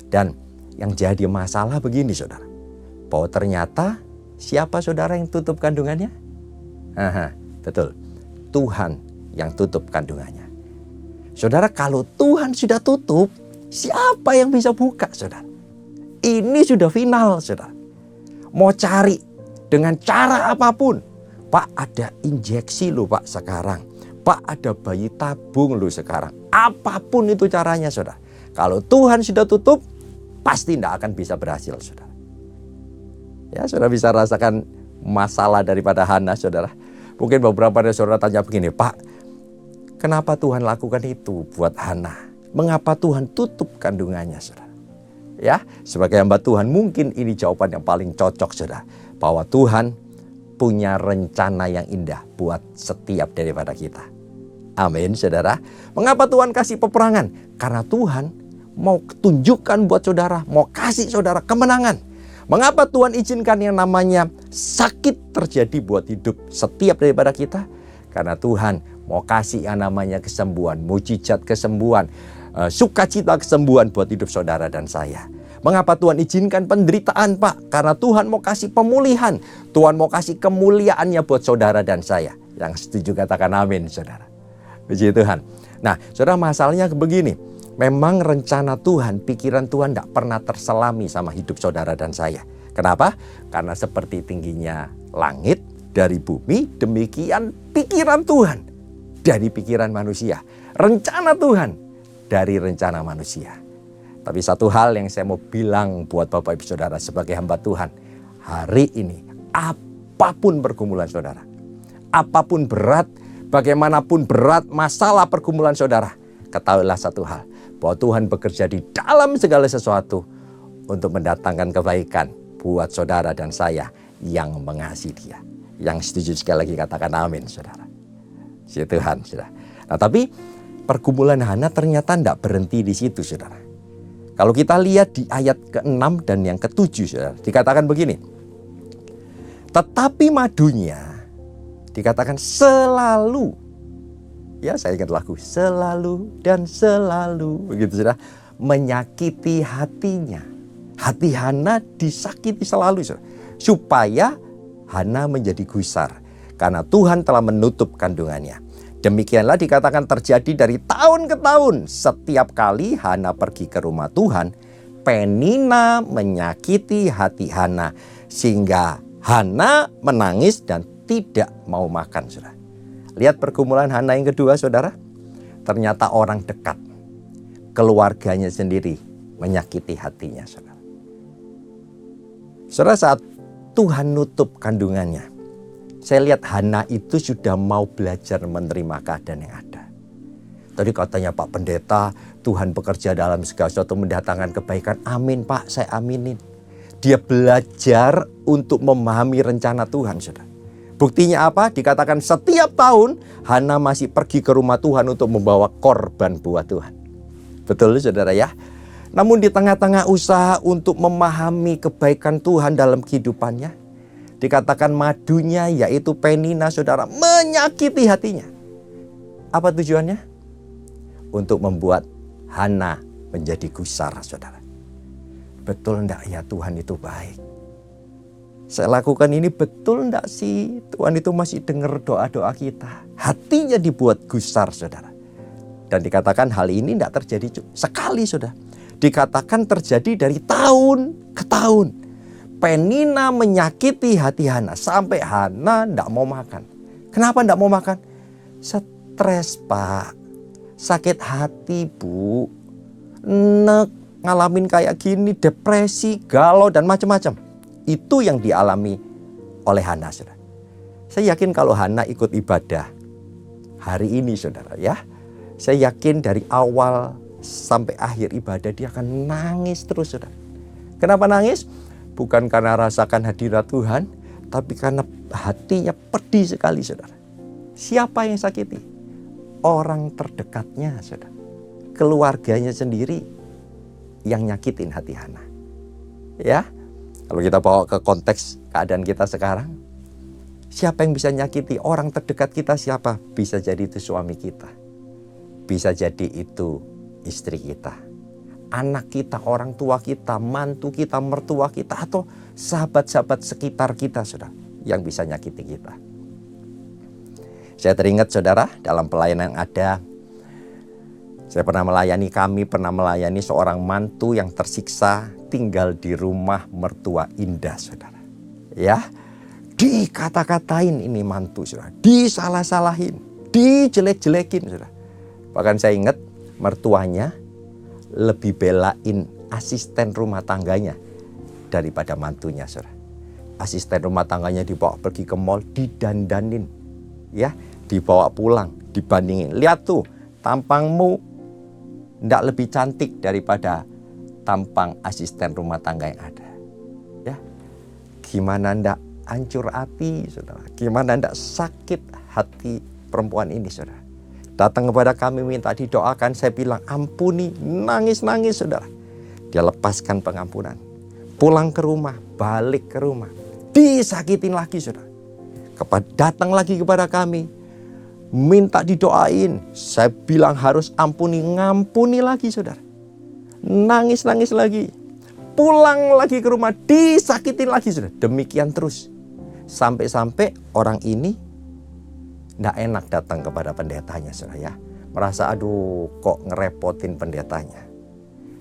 Dan yang jadi masalah begini, saudara, bahwa ternyata siapa, saudara, yang tutup kandungannya? Betul, Tuhan yang tutup kandungannya. Saudara, kalau Tuhan sudah tutup, siapa yang bisa buka, saudara? Ini sudah final, saudara. Mau cari dengan cara apapun. Pak, ada injeksi loh Pak sekarang. Pak, ada bayi tabung loh sekarang. Apapun itu caranya, saudara. Kalau Tuhan sudah tutup, pasti tidak akan bisa berhasil, saudara. Ya, saudara bisa rasakan masalah daripada Hana, saudara. Mungkin beberapa dari saudara tanya begini, Pak, kenapa Tuhan lakukan itu buat Hana? Mengapa Tuhan tutup kandungannya, saudara? Ya, sebagai hamba Tuhan mungkin ini jawaban yang paling cocok, saudara. Bahwa Tuhan punya rencana yang indah buat setiap daripada kita. Amin, saudara. Mengapa Tuhan kasih peperangan? Karena Tuhan mau tunjukkan buat saudara, mau kasih saudara kemenangan. Mengapa Tuhan izinkan yang namanya sakit terjadi buat hidup setiap daripada kita? Karena Tuhan mau kasih yang namanya kesembuhan, mujizat kesembuhan, sukacita kesembuhan buat hidup saudara dan saya. Mengapa Tuhan izinkan penderitaan, Pak? Karena Tuhan mau kasih pemulihan. Tuhan mau kasih kemuliaannya buat saudara dan saya. Yang setuju katakan amin, saudara. Puji Tuhan. Nah, saudara, masalahnya begini. Memang rencana Tuhan, pikiran Tuhan tidak pernah terselami sama hidup saudara dan saya. Kenapa? Karena seperti tingginya langit dari bumi, demikian pikiran Tuhan dari pikiran manusia. Rencana Tuhan dari rencana manusia. Tapi satu hal yang saya mau bilang buat Bapak Ibu Saudara sebagai hamba Tuhan. Hari ini apapun pergumulan saudara, apapun berat, bagaimanapun berat masalah pergumulan saudara, ketahuilah satu hal. Bahwa Tuhan bekerja di dalam segala sesuatu untuk mendatangkan kebaikan buat saudara dan saya yang mengasihi Dia. Yang setuju sekali lagi katakan amin, saudara. Si Tuhan, saudara. Nah, tapi pergumulan Hana ternyata tidak berhenti di situ, saudara. Kalau kita lihat di ayat ke-6 dan yang ke-7, saudara, dikatakan begini. Tetapi madunya dikatakan selalu. Ya, saya ingat lagu selalu dan selalu begitu, saudara, menyakiti hatinya. Hati Hana disakiti selalu, saudara, supaya Hana menjadi gusar karena Tuhan telah menutup kandungannya. Demikianlah dikatakan terjadi dari tahun ke tahun. Setiap kali Hana pergi ke rumah Tuhan, Penina menyakiti hati Hana sehingga Hana menangis dan tidak mau makan, saudara. Lihat pergumulan Hana yang kedua, saudara. Ternyata orang dekat, keluarganya sendiri menyakiti hatinya, saudara. Saudara, saat Tuhan nutup kandungannya, saya lihat Hana itu sudah mau belajar menerima keadaan yang ada. Tadi katanya Pak Pendeta, Tuhan bekerja dalam segala sesuatu mendatangkan kebaikan. Amin, Pak, saya aminin. Dia belajar untuk memahami rencana Tuhan, saudara. Buktinya apa? Dikatakan setiap tahun Hana masih pergi ke rumah Tuhan untuk membawa korban buat Tuhan. Betul, saudara ya? Namun di tengah-tengah usaha untuk memahami kebaikan Tuhan dalam kehidupannya, dikatakan madunya yaitu Penina, saudara, menyakiti hatinya. Apa tujuannya? Untuk membuat Hana menjadi gusar, saudara. Betul enggak ya Tuhan itu baik? Saya lakukan ini betul enggak sih? Tuhan itu masih dengar doa-doa kita. Hatinya dibuat gusar, saudara. Dan dikatakan hal ini enggak terjadi sekali, saudara. Dikatakan terjadi dari tahun ke tahun. Penina menyakiti hati Hana sampai Hana enggak mau makan. Kenapa enggak mau makan? Stres, Pak. Sakit hati, Bu. Ngalamin kayak gini, depresi, galau, dan macam-macam. Itu yang dialami oleh Hana, saudara. Saya yakin kalau Hana ikut ibadah hari ini, saudara, ya, saya yakin dari awal sampai akhir ibadah dia akan nangis terus, saudara. Kenapa nangis? Bukan karena rasakan hadirat Tuhan, tapi karena hatinya pedih sekali, saudara. Siapa yang sakiti? Orang terdekatnya, saudara. Keluarganya sendiri yang nyakitin hati Hana. Ya. Kalau kita bawa ke konteks keadaan kita sekarang, siapa yang bisa nyakiti? Orang terdekat kita siapa? Bisa jadi itu suami kita. Bisa jadi itu istri kita. Anak kita, orang tua kita, mantu kita, mertua kita, atau sahabat-sahabat sekitar kita, saudara, yang bisa nyakiti kita. Saya teringat, saudara, dalam pelayanan yang ada, kami pernah melayani seorang mantu yang tersiksa tinggal di rumah mertua indah, saudara. Ya, dikata-katain ini mantu, saudara. Disalah-salahin, dijelek-jelekin, saudara. Bahkan saya ingat mertuanya lebih belain asisten rumah tangganya daripada mantunya, saudara. Asisten rumah tangganya dibawa pergi ke mall, didandanin, ya, dibawa pulang, dibandingin. Lihat tuh, tampangmu tidak lebih cantik daripada tampang asisten rumah tangga yang ada. Ya, gimana ndak hancur hati, saudara? Gimana ndak sakit hati perempuan ini, saudara? Datang kepada kami minta didoakan, saya bilang ampuni, nangis-nangis, saudara. Dia lepaskan pengampunan. Pulang ke rumah, balik ke rumah, disakitin lagi, saudara. Datang lagi kepada kami, minta didoain. Saya bilang harus ampuni, ngampuni lagi, saudara. Nangis-nangis lagi. Pulang lagi ke rumah, disakitin lagi, saudara. Demikian terus. Sampai-sampai orang ini tidak enak datang kepada pendetanya, saudara, ya. Merasa aduh kok ngerepotin pendetanya.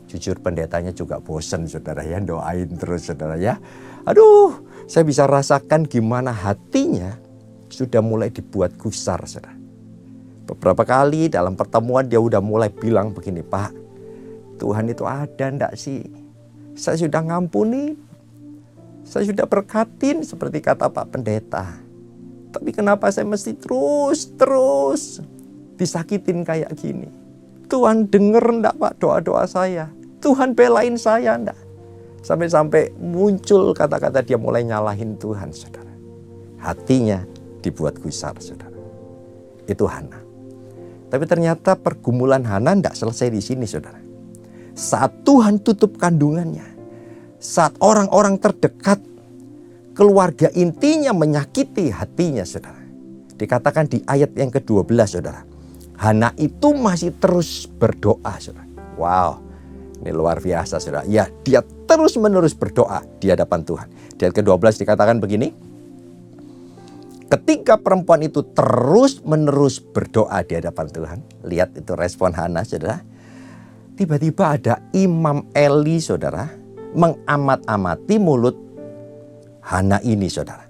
Jujur pendetanya juga bosen, saudara, ya, doain terus, saudara, ya. Aduh, saya bisa rasakan gimana hatinya sudah mulai dibuat gusar, saudara. Beberapa kali dalam pertemuan dia udah mulai bilang begini, Pak, Tuhan itu ada enggak sih? Saya sudah ngampuni, saya sudah berkatin seperti kata Pak Pendeta. Tapi kenapa saya mesti terus disakitin kayak gini? Tuhan denger enggak, Pak, doa-doa saya? Tuhan belain saya enggak? Sampai-sampai muncul kata-kata dia mulai nyalahin Tuhan, saudara. Hatinya dibuat gusar, saudara. Itu Hana. Tapi ternyata pergumulan Hana enggak selesai di sini, saudara. Saat Tuhan tutup kandungannya, saat orang-orang terdekat, keluarga intinya menyakiti hatinya, saudara. Dikatakan di ayat yang ke-12, saudara. Hana itu masih terus berdoa, saudara. Wow, ini luar biasa, saudara. Ya, dia terus-menerus berdoa di hadapan Tuhan. Di ayat ke-12 dikatakan begini. Ketika perempuan itu terus-menerus berdoa di hadapan Tuhan. Lihat itu respon Hana, saudara. Tiba-tiba ada Imam Eli, saudara, mengamat-amati mulut Hana ini, saudara.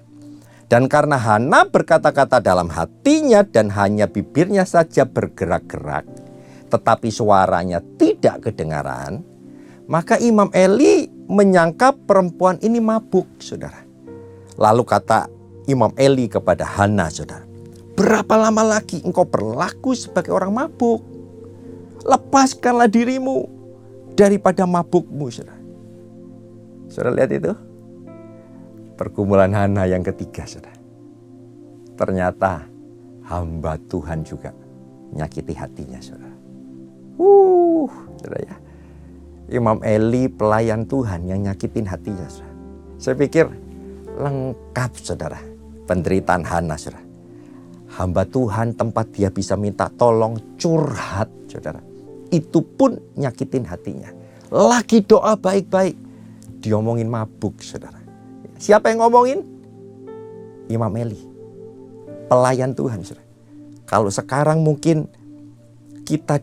Dan karena Hana berkata-kata dalam hatinya dan hanya bibirnya saja bergerak-gerak, tetapi suaranya tidak kedengaran, maka Imam Eli menyangka perempuan ini mabuk, saudara. Lalu kata Imam Eli kepada Hana, saudara, berapa lama lagi engkau berlaku sebagai orang mabuk? Lepaskanlah dirimu daripada mabukmu, saudara. Saudara lihat itu? Pergumulan Hana yang ketiga, saudara. Ternyata hamba Tuhan juga menyakiti hatinya, saudara. Saudara, ya. Imam Eli pelayan Tuhan yang nyakitin hatinya, saudara. Saya pikir lengkap, saudara, penderitaan Hana, saudara. Hamba Tuhan tempat dia bisa minta tolong, curhat, saudara. Itu pun nyakitin hatinya. Lagi doa baik-baik, diomongin mabuk, saudara. Siapa yang ngomongin? Imam Eli, pelayan Tuhan, saudara. Kalau sekarang mungkin kita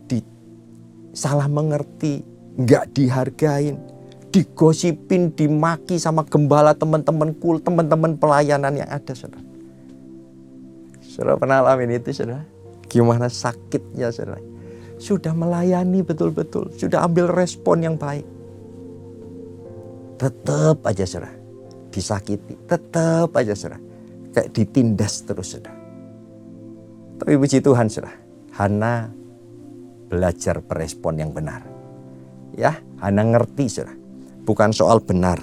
salah mengerti, nggak dihargain, digosipin, dimaki sama gembala teman-teman teman-teman pelayanan yang ada, saudara. Saudara pernah alamin itu, saudara? Gimana sakitnya, saudara? Sudah melayani betul-betul, sudah ambil respon yang baik. Tetap aja, saudara, disakiti, tetap aja, saudara, kayak ditindas terus, saudara. Tapi puji Tuhan, saudara, Hana belajar berespon yang benar. Ya, Hana ngerti, saudara, bukan soal benar,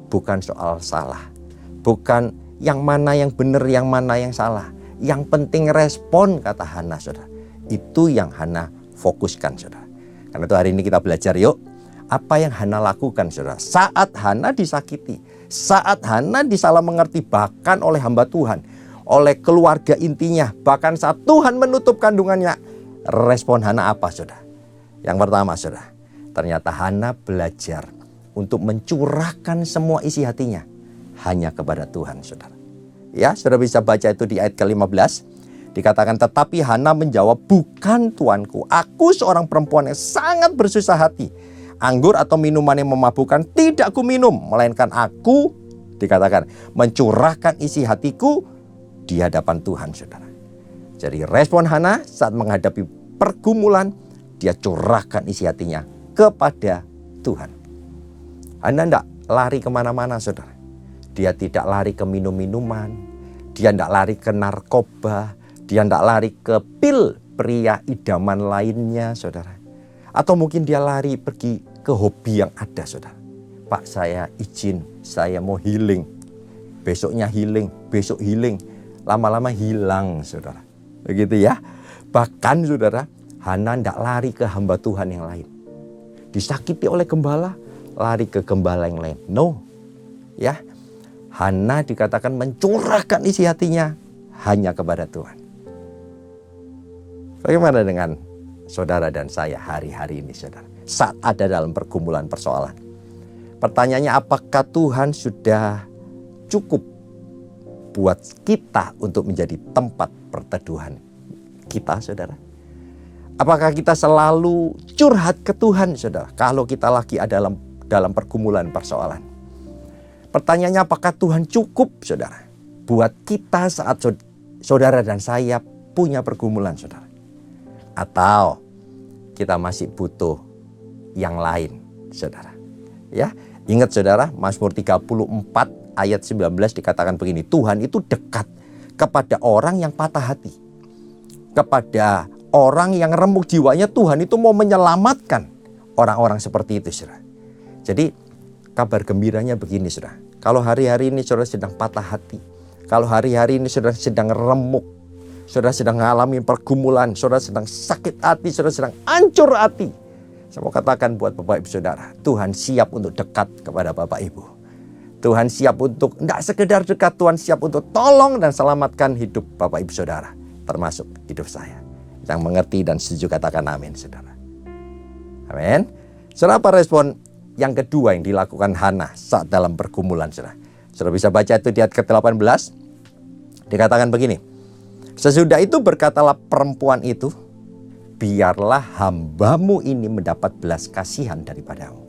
bukan soal salah, bukan yang mana yang benar, yang mana yang salah. Yang penting respon, kata Hana, saudara. Itu yang Hana fokuskan, saudara. Karena itu hari ini kita belajar, yuk. Apa yang Hana lakukan, saudara, saat Hana disakiti, saat Hana disalah mengerti bahkan oleh hamba Tuhan, oleh keluarga intinya, bahkan saat Tuhan menutup kandungannya. Respon Hana apa, saudara? Yang pertama, saudara, ternyata Hana belajar untuk mencurahkan semua isi hatinya hanya kepada Tuhan, saudara. Ya, saudara bisa baca itu di ayat ke-15. Dikatakan, tetapi Hana menjawab, bukan tuanku, aku seorang perempuan yang sangat bersusah hati. Anggur atau minuman yang memabukkan tidak aku minum, melainkan aku, dikatakan, mencurahkan isi hatiku di hadapan Tuhan, saudara. Jadi respon Hana saat menghadapi pergumulan, dia curahkan isi hatinya kepada Tuhan. Hana tidak lari kemana-mana, saudara. Dia tidak lari ke minum-minuman. Dia tidak lari ke narkoba. Dia tidak lari ke pil pria idaman lainnya, saudara. Atau mungkin dia lari pergi ke hobi yang ada, saudara. Pak, saya izin, saya mau healing. Besoknya healing, besok healing. Lama-lama hilang, saudara. Begitu ya. Bahkan, saudara, Hana tidak lari ke hamba Tuhan yang lain. Disakiti oleh gembala, lari ke gembala yang lain. No. Ya. Hana dikatakan mencurahkan isi hatinya hanya kepada Tuhan. Bagaimana dengan saudara dan saya hari-hari ini, saudara? Saat ada dalam pergumulan persoalan. Pertanyaannya, apakah Tuhan sudah cukup buat kita untuk menjadi tempat perteduhan kita, saudara? Apakah kita selalu curhat ke Tuhan, saudara, kalau kita lagi ada dalam pergumulan persoalan? Pertanyaannya, apakah Tuhan cukup, saudara, buat kita saat saudara dan saya punya pergumulan, saudara? Atau kita masih butuh yang lain, saudara? Ya, ingat, saudara, Mazmur 34 ayat 19 dikatakan begini, Tuhan itu dekat kepada orang yang patah hati. Kepada orang yang remuk jiwanya, Tuhan itu mau menyelamatkan orang-orang seperti itu, saudara. Jadi kabar gembiranya begini, saudara. Kalau hari-hari ini saudara sedang patah hati, kalau hari-hari ini saudara sedang remuk, saudara sedang mengalami pergumulan, saudara sedang sakit hati, saudara sedang hancur hati, saya mau katakan buat Bapak Ibu Saudara, Tuhan siap untuk dekat kepada Bapak Ibu. Tuhan siap untuk, tidak sekedar dekat, Tuhan siap untuk tolong dan selamatkan hidup Bapak Ibu Saudara, termasuk hidup saya. Yang mengerti dan setuju katakan amin, saudara. Amin. Saudara, apa respon yang kedua yang dilakukan Hana saat dalam pergumulan, saudara? Saudara bisa baca itu di ayat ke-18. Dikatakan begini, sesudah itu berkatalah perempuan itu, biarlah hambamu ini mendapat belas kasihan daripadamu.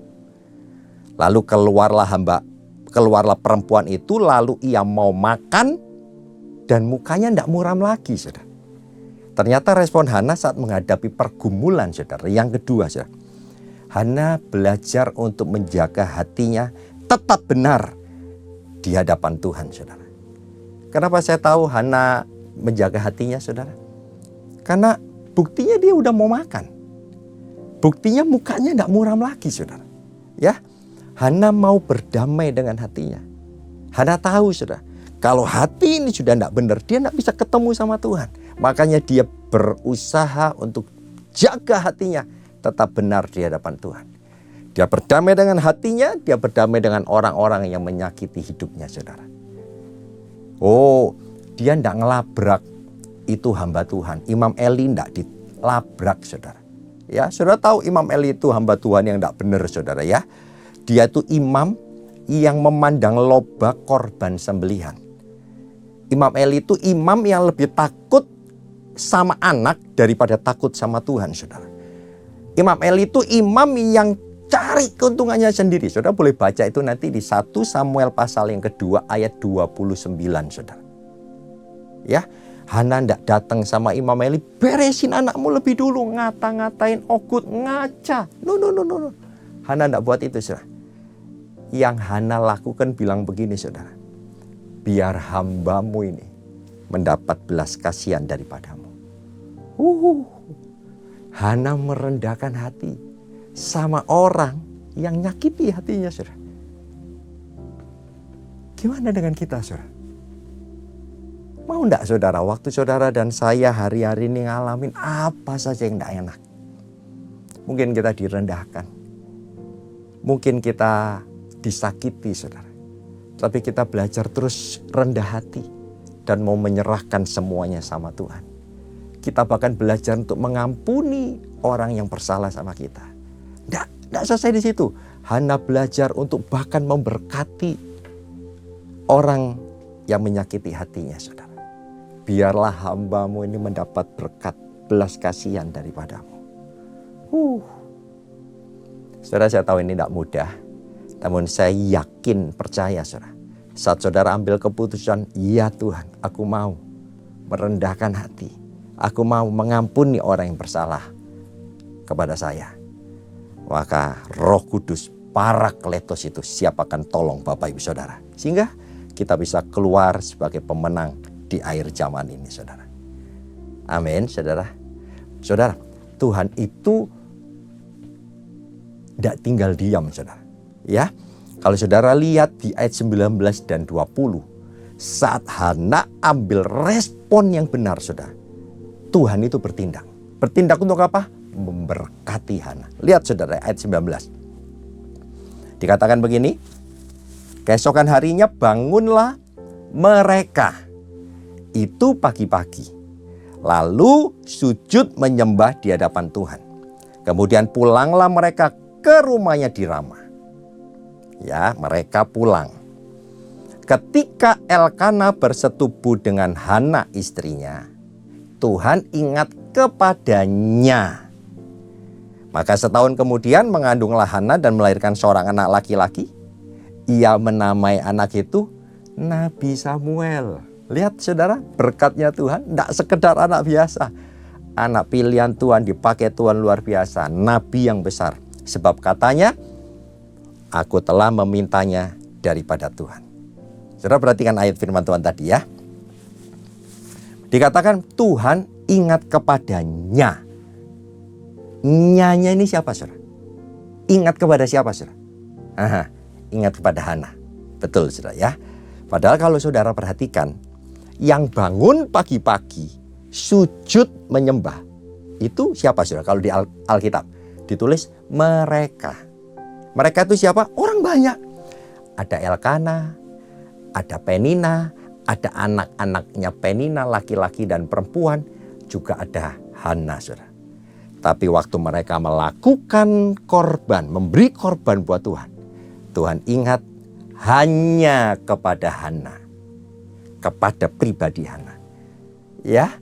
Lalu keluarlah perempuan itu, lalu ia mau makan dan mukanya tidak muram lagi, saudara. Ternyata respon Hana saat menghadapi pergumulan, saudara, yang kedua, saudara, Hana belajar untuk menjaga hatinya tetap benar di hadapan Tuhan, saudara. Kenapa saya tahu Hana menjaga hatinya, saudara? Karena buktinya dia udah mau makan. Buktinya mukanya tidak muram lagi, saudara. Ya, Hana mau berdamai dengan hatinya. Hana tahu, saudara, kalau hati ini sudah tidak benar, dia tidak bisa ketemu sama Tuhan. Makanya dia berusaha untuk jaga hatinya tetap benar di hadapan Tuhan. Dia berdamai dengan hatinya, dia berdamai dengan orang-orang yang menyakiti hidupnya, saudara. Oh, dia tidak ngelabrak itu hamba Tuhan. Imam Eli tidak dilabrak, saudara. Ya, saudara tahu Imam Eli itu hamba Tuhan yang tidak benar, saudara, ya. Dia itu imam yang memandang lobak korban sembelihan. Imam Eli itu imam yang lebih takut sama anak daripada takut sama Tuhan, saudara. Imam Eli itu imam yang cari keuntungannya sendiri. Saudara boleh baca itu nanti di 1 Samuel pasal yang kedua ayat 29, saudara. Ya, Hana tidak datang sama Imam Eli, beresin anakmu lebih dulu, ngata-ngatain Ogut, ngaca. No. Hana tidak buat itu, saudara. Yang Hana lakukan bilang begini, saudara. Biar hambamu ini mendapat belas kasihan daripadamu. Hana merendahkan hati sama orang yang nyakiti hatinya, saudara. Gimana dengan kita, saudara? Mau enggak, saudara, waktu saudara dan saya hari-hari ini ngalamin apa saja yang enggak enak. Mungkin kita direndahkan. Mungkin kita disakiti, saudara. Tapi kita belajar terus rendah hati dan mau menyerahkan semuanya sama Tuhan. Kita bahkan belajar untuk mengampuni orang yang bersalah sama kita. Tidak selesai di situ. Hana belajar untuk bahkan memberkati orang yang menyakiti hatinya, saudara. Biarlah hambamu ini mendapat berkat belas kasihan daripadamu. Saudara, saya tahu ini tidak mudah. Namun saya yakin, percaya, saudara. Saat saudara ambil keputusan, ya Tuhan, aku mau merendahkan hati. Aku mau mengampuni orang yang bersalah kepada saya. Maka Roh Kudus, Parakletos itu siap akan tolong Bapak Ibu Saudara. Sehingga kita bisa keluar sebagai pemenang di akhir zaman ini, saudara. Amin, saudara. Saudara, Tuhan itu tidak tinggal diam, saudara. Ya, kalau saudara lihat di ayat 19 dan 20, saat Hana ambil respon yang benar, saudara, Tuhan itu bertindak. Bertindak untuk apa? Memberkati Hana. Lihat saudara, ayat 19. Dikatakan begini, keesokan harinya bangunlah mereka itu pagi-pagi, lalu sujud menyembah di hadapan Tuhan. Kemudian pulanglah mereka ke rumahnya di Rama. Ya, mereka pulang. Ketika Elkana bersetubuh dengan Hana istrinya, Tuhan ingat kepadanya. Maka setahun kemudian mengandunglah Hana dan melahirkan seorang anak laki-laki. Ia menamai anak itu Nabi Samuel. Lihat saudara, berkatnya Tuhan tidak sekedar anak biasa. Anak pilihan Tuhan, dipakai Tuhan luar biasa. Nabi yang besar. Sebab katanya, aku telah memintanya daripada Tuhan. Saudara perhatikan ayat firman Tuhan tadi ya. Dikatakan Tuhan ingat kepadanya. Nyanya ini siapa, saudara? Ingat kepada siapa, saudara? Aha, ingat kepada Hana. Betul, saudara ya. Padahal kalau saudara perhatikan, yang bangun pagi-pagi sujud menyembah itu siapa, saudara? Kalau di Alkitab ditulis mereka. Mereka itu siapa? Orang banyak. Ada Elkana, ada Penina, ada anak-anaknya Penina, laki-laki dan perempuan, juga ada Hana, saudara. Tapi waktu mereka melakukan korban, memberi korban buat Tuhan, Tuhan ingat hanya kepada Hana, kepada pribadi Hana. Ya,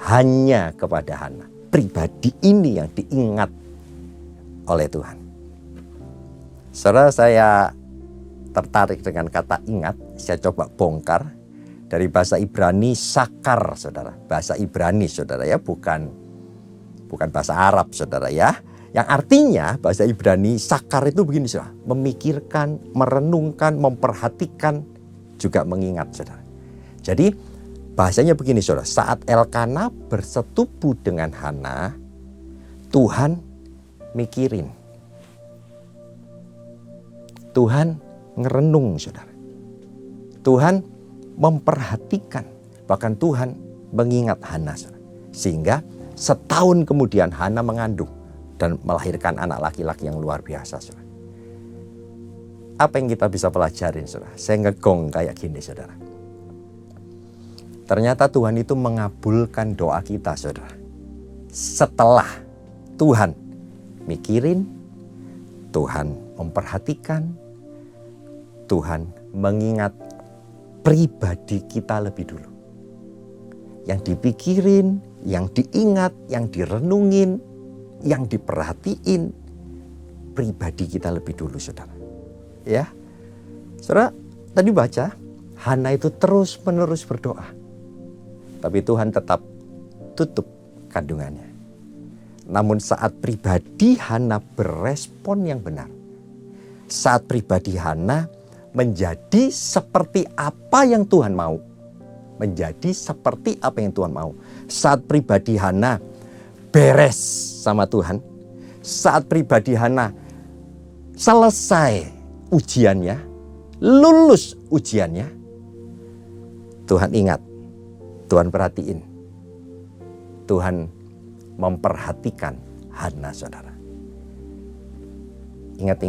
hanya kepada Hana. Pribadi ini yang diingat oleh Tuhan. Saudara, saya tertarik dengan kata ingat. Saya coba bongkar dari bahasa Ibrani sakar, saudara. Bahasa Ibrani, saudara ya, bukan bahasa Arab, saudara ya. Yang artinya bahasa Ibrani sakar itu begini, saudara. Memikirkan, merenungkan, memperhatikan, juga mengingat, saudara. Jadi bahasanya begini, saudara. Saat Elkana bersetubuh dengan Hana, Tuhan mikirin. Tuhan ngerenung, saudara. Tuhan memperhatikan. Bahkan Tuhan mengingat Hana, saudara. Sehingga setahun kemudian Hana mengandung dan melahirkan anak laki-laki yang luar biasa, saudara. Apa yang kita bisa pelajarin, saudara? Saya ngegong kayak gini, saudara. Ternyata Tuhan itu mengabulkan doa kita, saudara. Setelah Tuhan mikirin, Tuhan memperhatikan, Tuhan mengingat pribadi kita lebih dulu. Yang dipikirin, yang diingat, yang direnungin, yang diperhatiin, pribadi kita lebih dulu, saudara. Ya, saudara tadi baca, Hana itu terus menerus berdoa. Tapi Tuhan tetap tutup kandungannya. Namun saat pribadi Hana berespon yang benar, saat pribadi Hana menjadi seperti apa yang Tuhan mau, menjadi seperti apa yang Tuhan mau. Saat pribadi Hana beres sama Tuhan, saat pribadi Hana selesai ujiannya, lulus ujiannya, Tuhan ingat, Tuhan perhatiin, Tuhan memperhatikan Hana, saudara. Ingat,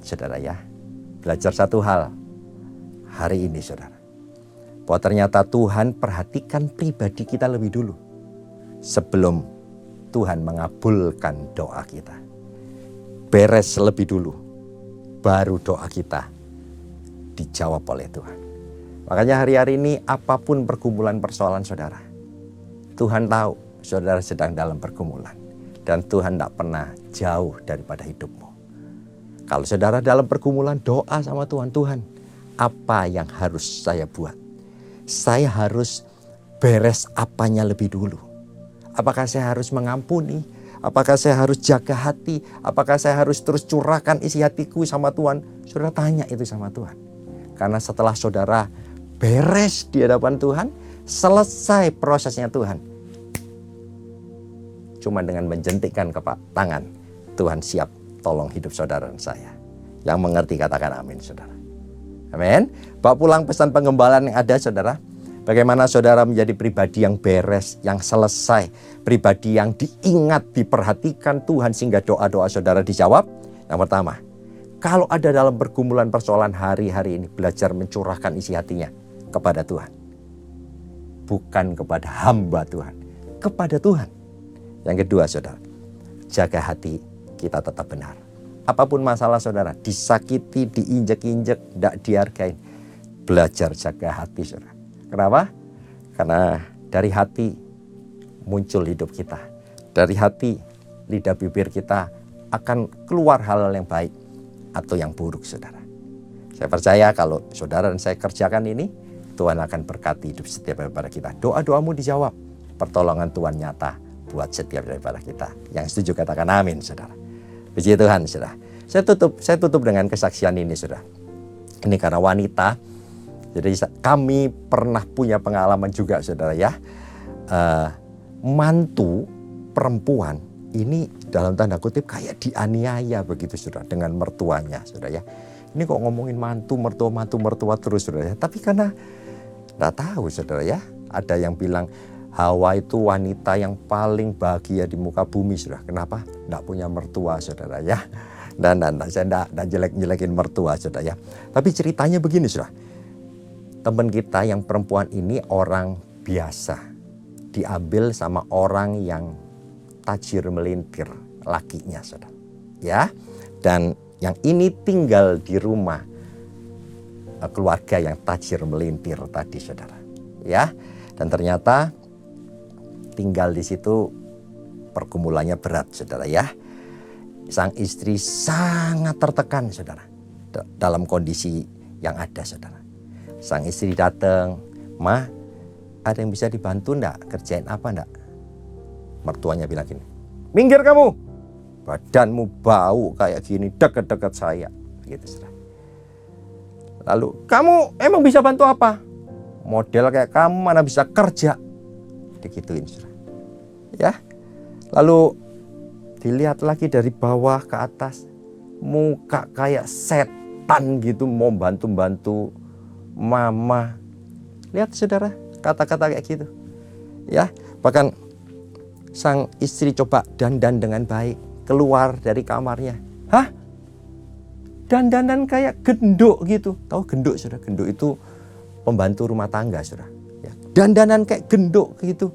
saudara ya. Belajar satu hal hari ini, saudara. Bahwa ternyata Tuhan perhatikan pribadi kita lebih dulu. Sebelum Tuhan mengabulkan doa kita. Beres lebih dulu. Baru doa kita dijawab oleh Tuhan. Makanya hari-hari ini apapun pergumulan persoalan saudara. Tuhan tahu saudara sedang dalam pergumulan. Dan Tuhan tidak pernah jauh daripada hidupmu. Kalau saudara dalam pergumulan, doa sama Tuhan. Tuhan, apa yang harus saya buat? Saya harus beres apanya lebih dulu. Apakah saya harus mengampuni? Apakah saya harus jaga hati? Apakah saya harus terus curahkan isi hatiku sama Tuhan? Saudara tanya itu sama Tuhan. Karena setelah saudara beres di hadapan Tuhan, selesai prosesnya Tuhan. Cuma dengan menjentikkan tangan, Tuhan siap tolong hidup saudara dan saya. Yang mengerti katakan amin, saudara. Amin. Bawa pulang pesan penggembalaan yang ada, saudara. Bagaimana saudara menjadi pribadi yang beres, yang selesai. Pribadi yang diingat, diperhatikan Tuhan sehingga doa-doa saudara dijawab. Yang pertama, kalau ada dalam pergumulan persoalan hari-hari ini, belajar mencurahkan isi hatinya kepada Tuhan. Bukan kepada hamba Tuhan, kepada Tuhan. Yang kedua, saudara, jaga hati kita tetap benar. Apapun masalah saudara, disakiti, diinjek-injek, tidak dihargai. Belajar jaga hati, saudara. Kenapa? Karena dari hati muncul hidup kita. Dari hati, lidah bibir kita akan keluar hal-hal yang baik atau yang buruk, saudara. Saya percaya kalau saudara dan saya kerjakan ini, Tuhan akan berkati hidup setiap daripada kita. Doa-doamu dijawab. Pertolongan Tuhan nyata buat setiap daripada kita. Yang setuju katakan amin, saudara. Puji Tuhan, saudara. Saya tutup dengan kesaksian ini, saudara. Ini karena wanita. Jadi kami pernah punya pengalaman juga, saudara ya. Mantu perempuan ini dalam tanda kutip kayak dianiaya begitu, saudara, dengan mertuanya, saudara ya. Ini kok ngomongin mantu, mertua terus, saudara ya. Tapi karena nggak tahu, saudara ya. Ada yang bilang Hawa itu wanita yang paling bahagia di muka bumi, saudara. Kenapa? Nggak punya mertua, saudara ya. Dan saya nggak jelek-jelekin mertua, saudara ya. Tapi ceritanya begini, saudara. Teman kita yang perempuan ini orang biasa. Diambil sama orang yang tajir melintir, lakinya, saudara. Ya. Dan yang ini tinggal di rumah keluarga yang tajir melintir tadi, saudara. Ya. Dan ternyata tinggal di situ pergumulannya berat, saudara ya. Sang istri sangat tertekan, saudara, dalam kondisi yang ada, saudara. Sang istri datang, "Ma, ada yang bisa dibantu enggak? Kerjain apa enggak?" Mertuanya bilang gini, "Minggir kamu, badanmu bau kayak gini dekat-dekat saya." Begitu, saudara. Lalu, "Kamu emang bisa bantu apa? Model kayak kamu mana bisa kerja?" Digituin, saudara. Ya. Lalu dilihat lagi dari bawah ke atas, muka kayak setan gitu, mau bantu-bantu mama. Lihat, saudara, kata-kata kayak gitu. Ya, bahkan sang istri coba dandan dengan baik, keluar dari kamarnya. Hah? Dandanan kayak genduk gitu. Tahu genduk, saudara? Genduk itu pembantu rumah tangga, saudara. Ya, dandanan kayak genduk gitu.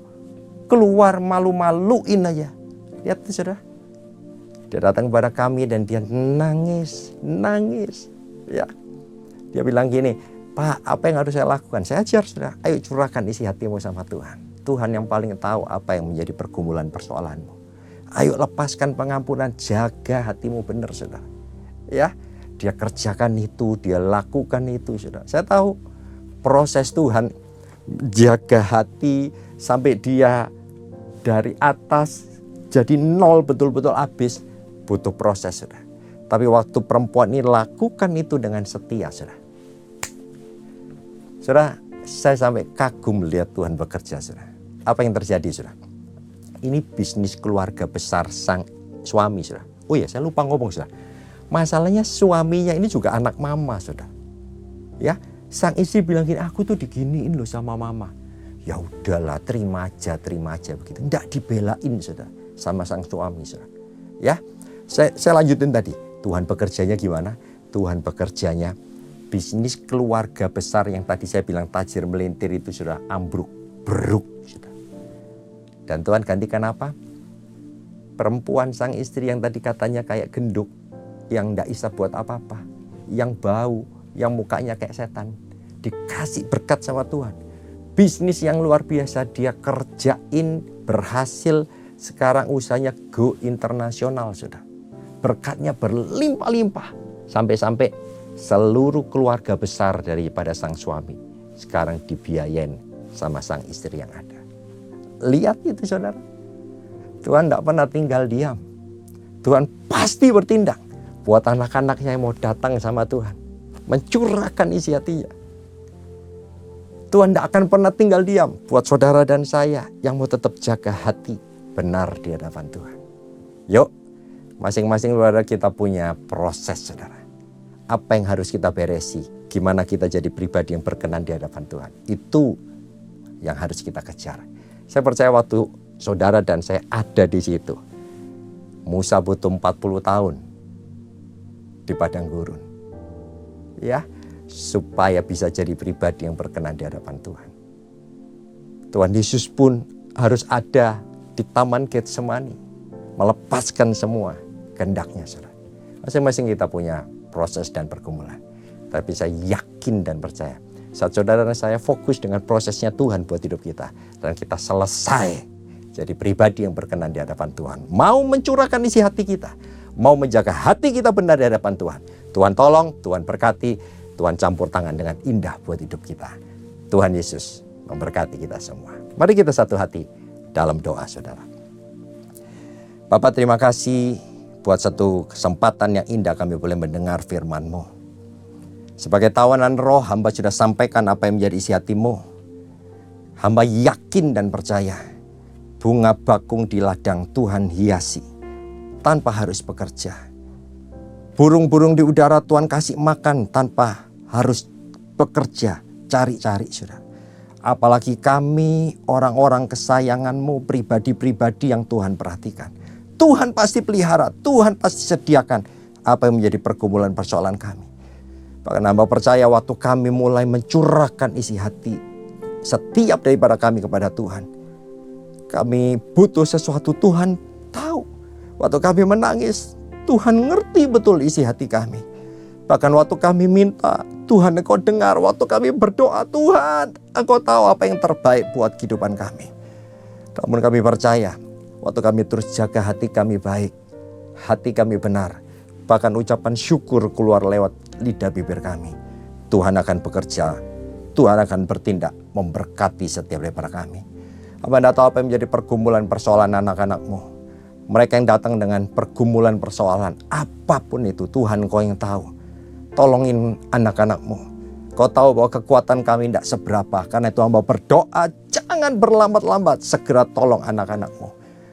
Keluar malu-maluin aja. Lihat tuh, saudara. Dia datang kepada kami dan dia nangis. Ya. Dia bilang gini, "Pak, apa yang harus saya lakukan?" Saya ajar, saudara. "Ayo curahkan isi hatimu sama Tuhan. Tuhan yang paling tahu apa yang menjadi pergumulan persoalanmu. Ayo lepaskan pengampunan, jaga hatimu benar, saudara." Ya, dia kerjakan itu, dia lakukan itu, saudara. Saya tahu proses Tuhan jaga hati sampai dia dari atas jadi nol betul-betul habis, butuh proses, saudara. Tapi waktu perempuan ini lakukan itu dengan setia, saudara. Saudara, saya sampai kagum melihat Tuhan bekerja, saudara. Apa yang terjadi, saudara? Ini bisnis keluarga besar sang suami, saudara. Oh iya, saya lupa ngomong, saudara. Masalahnya suaminya ini juga anak mama, saudara. Ya, sang istri bilang gini, "Aku tuh diginiin loh sama mama." Ya udahlah, terima aja begitu. Nggak dibelain, saudara, sama sang suami, saudara. Ya, saya lanjutin tadi. Tuhan bekerjanya gimana? Tuhan bekerjanya bisnis keluarga besar yang tadi saya bilang tajir melintir itu sudah ambruk, beruk, saudara. Dan Tuhan gantikan apa? Perempuan sang istri yang tadi katanya kayak genduk, yang nggak bisa buat apa-apa, yang bau, yang mukanya kayak setan, dikasih berkat sama Tuhan. Bisnis yang luar biasa dia kerjain, berhasil, sekarang usahanya go internasional, saudara. Berkatnya berlimpah-limpah, sampai-sampai seluruh keluarga besar daripada sang suami sekarang dibiayain sama sang istri yang ada. Lihat itu, saudara. Tuhan tidak pernah tinggal diam. Tuhan pasti bertindak buat anak-anaknya yang mau datang sama Tuhan. mencurahkan isi hatinya. Tuhan tidak akan pernah tinggal diam buat saudara dan saya yang mau tetap jaga hati benar di hadapan Tuhan. Yuk, masing-masing saudara kita punya proses, saudara. Apa yang harus kita beresi? Gimana kita jadi pribadi yang berkenan di hadapan Tuhan? Itu yang harus kita kejar. Saya percaya waktu saudara dan saya ada di situ, Musa butuh 40 tahun di padang gurun. Ya, supaya bisa jadi pribadi yang berkenan di hadapan Tuhan. Tuhan Yesus pun harus ada di Taman Getsemani, melepaskan semua kehendaknya, saudara. Masing-masing kita punya proses dan pergumulan. Tapi saya yakin dan percaya, saat saudara dan saya fokus dengan prosesnya Tuhan buat hidup kita, dan kita selesai jadi pribadi yang berkenan di hadapan Tuhan. Mau mencurahkan isi hati kita, mau menjaga hati kita benar di hadapan Tuhan. Tuhan tolong, Tuhan berkati, Tuhan campur tangan dengan indah buat hidup kita. Tuhan Yesus memberkati kita semua. Mari kita satu hati dalam doa, saudara. Bapak, terima kasih buat satu kesempatan yang indah kami boleh mendengar firman-Mu. Sebagai tawanan roh, hamba sudah sampaikan apa yang menjadi isi hati-Mu. Hamba yakin dan percaya, bunga bakung di ladang Tuhan hiasi tanpa harus bekerja. Burung-burung di udara Tuhan kasih makan tanpa harus bekerja, cari-cari, saudara. Apalagi kami, orang-orang kesayangan-Mu, pribadi-pribadi yang Tuhan perhatikan. Tuhan pasti pelihara, Tuhan pasti sediakan apa yang menjadi pergumulan persoalan kami. Bahkan hamba percaya waktu kami mulai mencurahkan isi hati setiap daripada kami kepada Tuhan, kami butuh sesuatu, Tuhan tahu. Waktu kami menangis, Tuhan ngerti betul isi hati kami. Bahkan waktu kami minta, Tuhan Engkau dengar. Waktu kami berdoa, Tuhan Engkau tahu apa yang terbaik buat kehidupan kami. Namun kami percaya, waktu kami terus jaga hati kami baik, hati kami benar, bahkan ucapan syukur keluar lewat lidah bibir kami, Tuhan akan bekerja, Tuhan akan bertindak memberkati setiap daripada kami. Apa Anda tahu apa yang menjadi pergumulan persoalan anak-anak-Mu? Mereka yang datang dengan pergumulan persoalan, apapun itu, Tuhan Kau yang tahu. Tolongin anak-anak-Mu. Kau tahu bahwa kekuatan kami tidak seberapa. Karena itu hamba berdoa, jangan berlambat-lambat, segera tolong anak-anak-Mu.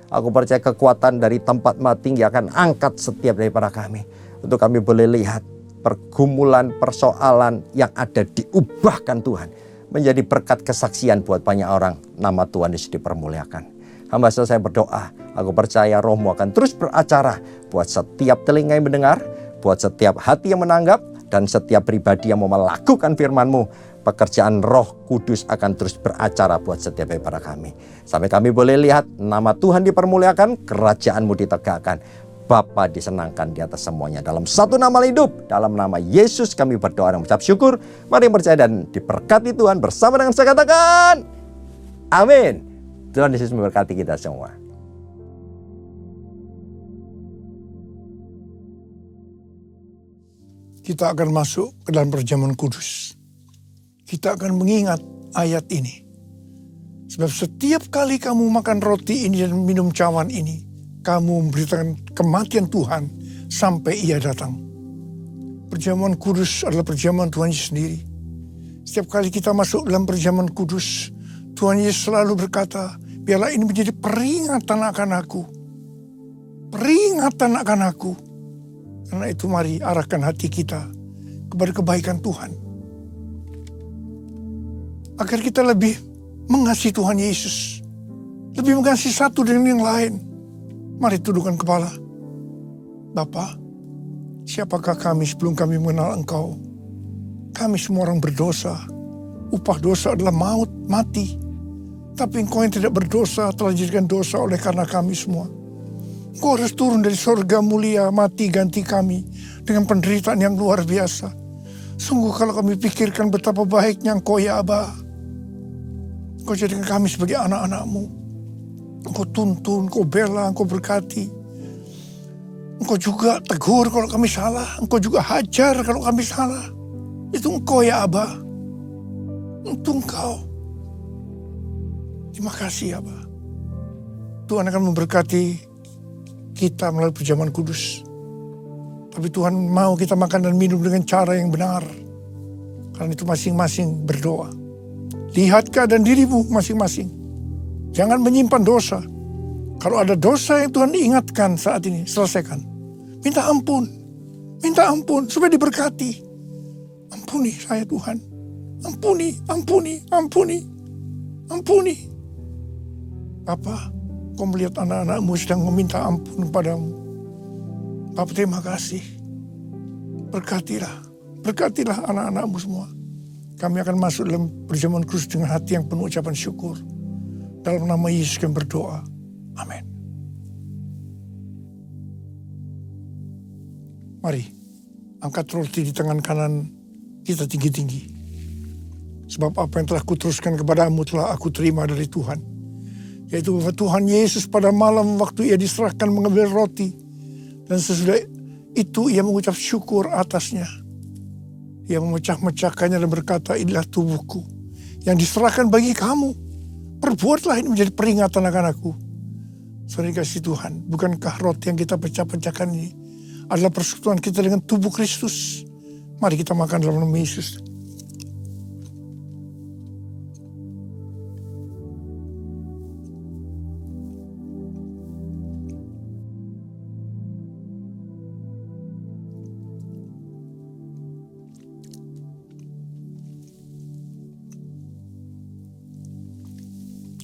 Aku percaya kekuatan dari tempat tinggi akan angkat setiap daripada kami. Untuk kami boleh lihat pergumulan persoalan yang ada diubahkan Tuhan menjadi berkat kesaksian buat banyak orang. Nama Tuhan Yesus dipermuliakan. Hamba selesai berdoa, aku percaya Roh-Mu akan terus beracara buat setiap telinga yang mendengar, buat setiap hati yang menanggap, dan setiap pribadi yang mau melakukan firman-Mu. Pekerjaan Roh Kudus akan terus beracara buat setiap daripada kami. Sampai kami boleh lihat nama Tuhan dipermuliakan, kerajaan-Mu ditegakkan, Bapa disenangkan di atas semuanya. Dalam satu nama hidup, dalam nama Yesus kami berdoa dan mengucap syukur. Mari percaya dan diberkati Tuhan bersama dengan saya katakan, amin. Tuhan Yesus memberkati kita semua. Kita akan masuk ke dalam perjamuan kudus. Kita akan mengingat ayat ini. Sebab setiap kali kamu makan roti ini dan minum cawan ini, kamu memberitakan kematian Tuhan sampai Ia datang. Perjamuan kudus adalah perjamuan Tuhan Yesus sendiri. Setiap kali kita masuk dalam perjamuan kudus, Tuhan Yesus selalu berkata, biarlah ini menjadi peringatan akan aku. Peringatan akan aku. Karena itu mari arahkan hati kita kepada kebaikan Tuhan. Agar kita lebih mengasihi Tuhan Yesus. Lebih mengasihi satu dengan yang lain. Mari tundukkan kepala. Bapa, siapakah kami sebelum kami mengenal Engkau? Kami semua orang berdosa. Upah dosa adalah maut, mati. Tapi Engkau yang tidak berdosa telah dijadikan dosa oleh karena kami semua. Engkau harus turun dari surga mulia, mati ganti kami dengan penderitaan yang luar biasa. Sungguh kalau kami pikirkan betapa baiknya Engkau ya Aba. Engkau jadikan kami sebagai anak-anak-Mu. Engkau tuntun, Engkau bela, Engkau berkati. Engkau juga tegur kalau kami salah. Engkau juga hajar kalau kami salah. Itu Engkau ya Aba. Itu Engkau. Terima kasih Aba. Tuhan akan memberkati kita melalui perjamuan kudus. Tapi Tuhan mau kita makan dan minum dengan cara yang benar. Karena itu masing-masing berdoa. Lihat keadaan dirimu masing-masing. Jangan menyimpan dosa. Kalau ada dosa yang Tuhan ingatkan saat ini, selesaikan. Minta ampun. Minta ampun supaya diberkati. Ampuni saya Tuhan. Ampuni, ampuni, ampuni. Ampuni. Bapa, kau melihat anak-anakmu sedang meminta ampun kepadamu. Bapa, terima kasih. Berkatilah. Berkatilah anak-anakmu semua. Kami akan masuk dalam perjamuan kudus dengan hati yang penuh ucapan syukur. Dalam nama Yesus kami berdoa. Amin. Mari, angkat roti di tangan kanan kita tinggi-tinggi. Sebab apa yang telah kuteruskan kepadamu telah aku terima dari Tuhan. Yaitu bahwa Tuhan Yesus pada malam waktu ia diserahkan mengambil roti. Dan sesudah itu ia mengucap syukur atasnya. Ia memecah-mecahkannya dan berkata, inilah tubuhku yang diserahkan bagi kamu. Perbuatlah ini menjadi peringatan akan aku. Saudara kasih Tuhan, bukankah roti yang kita pecah-pecahkan ini adalah persekutuan kita dengan tubuh Kristus? Mari kita makan dalam nama Yesus.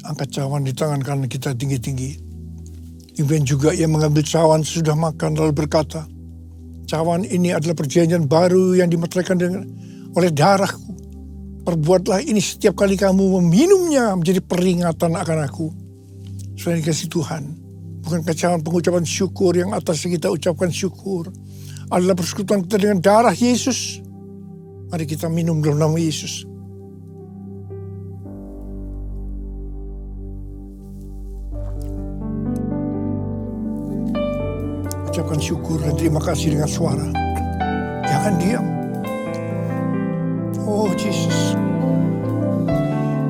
Angkat cawan di tangan kanan kita tinggi-tinggi. Kemudian juga ia mengambil cawan sesudah makan lalu berkata, cawan ini adalah perjanjian baru yang dimeteraikan oleh darahku. Perbuatlah ini setiap kali kamu meminumnya menjadi peringatan akan aku. Saudara dikasih Tuhan, bukankah cawan pengucapan syukur yang atasnya kita ucapkan syukur adalah persekutuan kita dengan darah Yesus? Mari kita minum dalam nama Yesus. Ucapkan syukur dan terima kasih dengan suara. Jangan diam. Oh Yesus.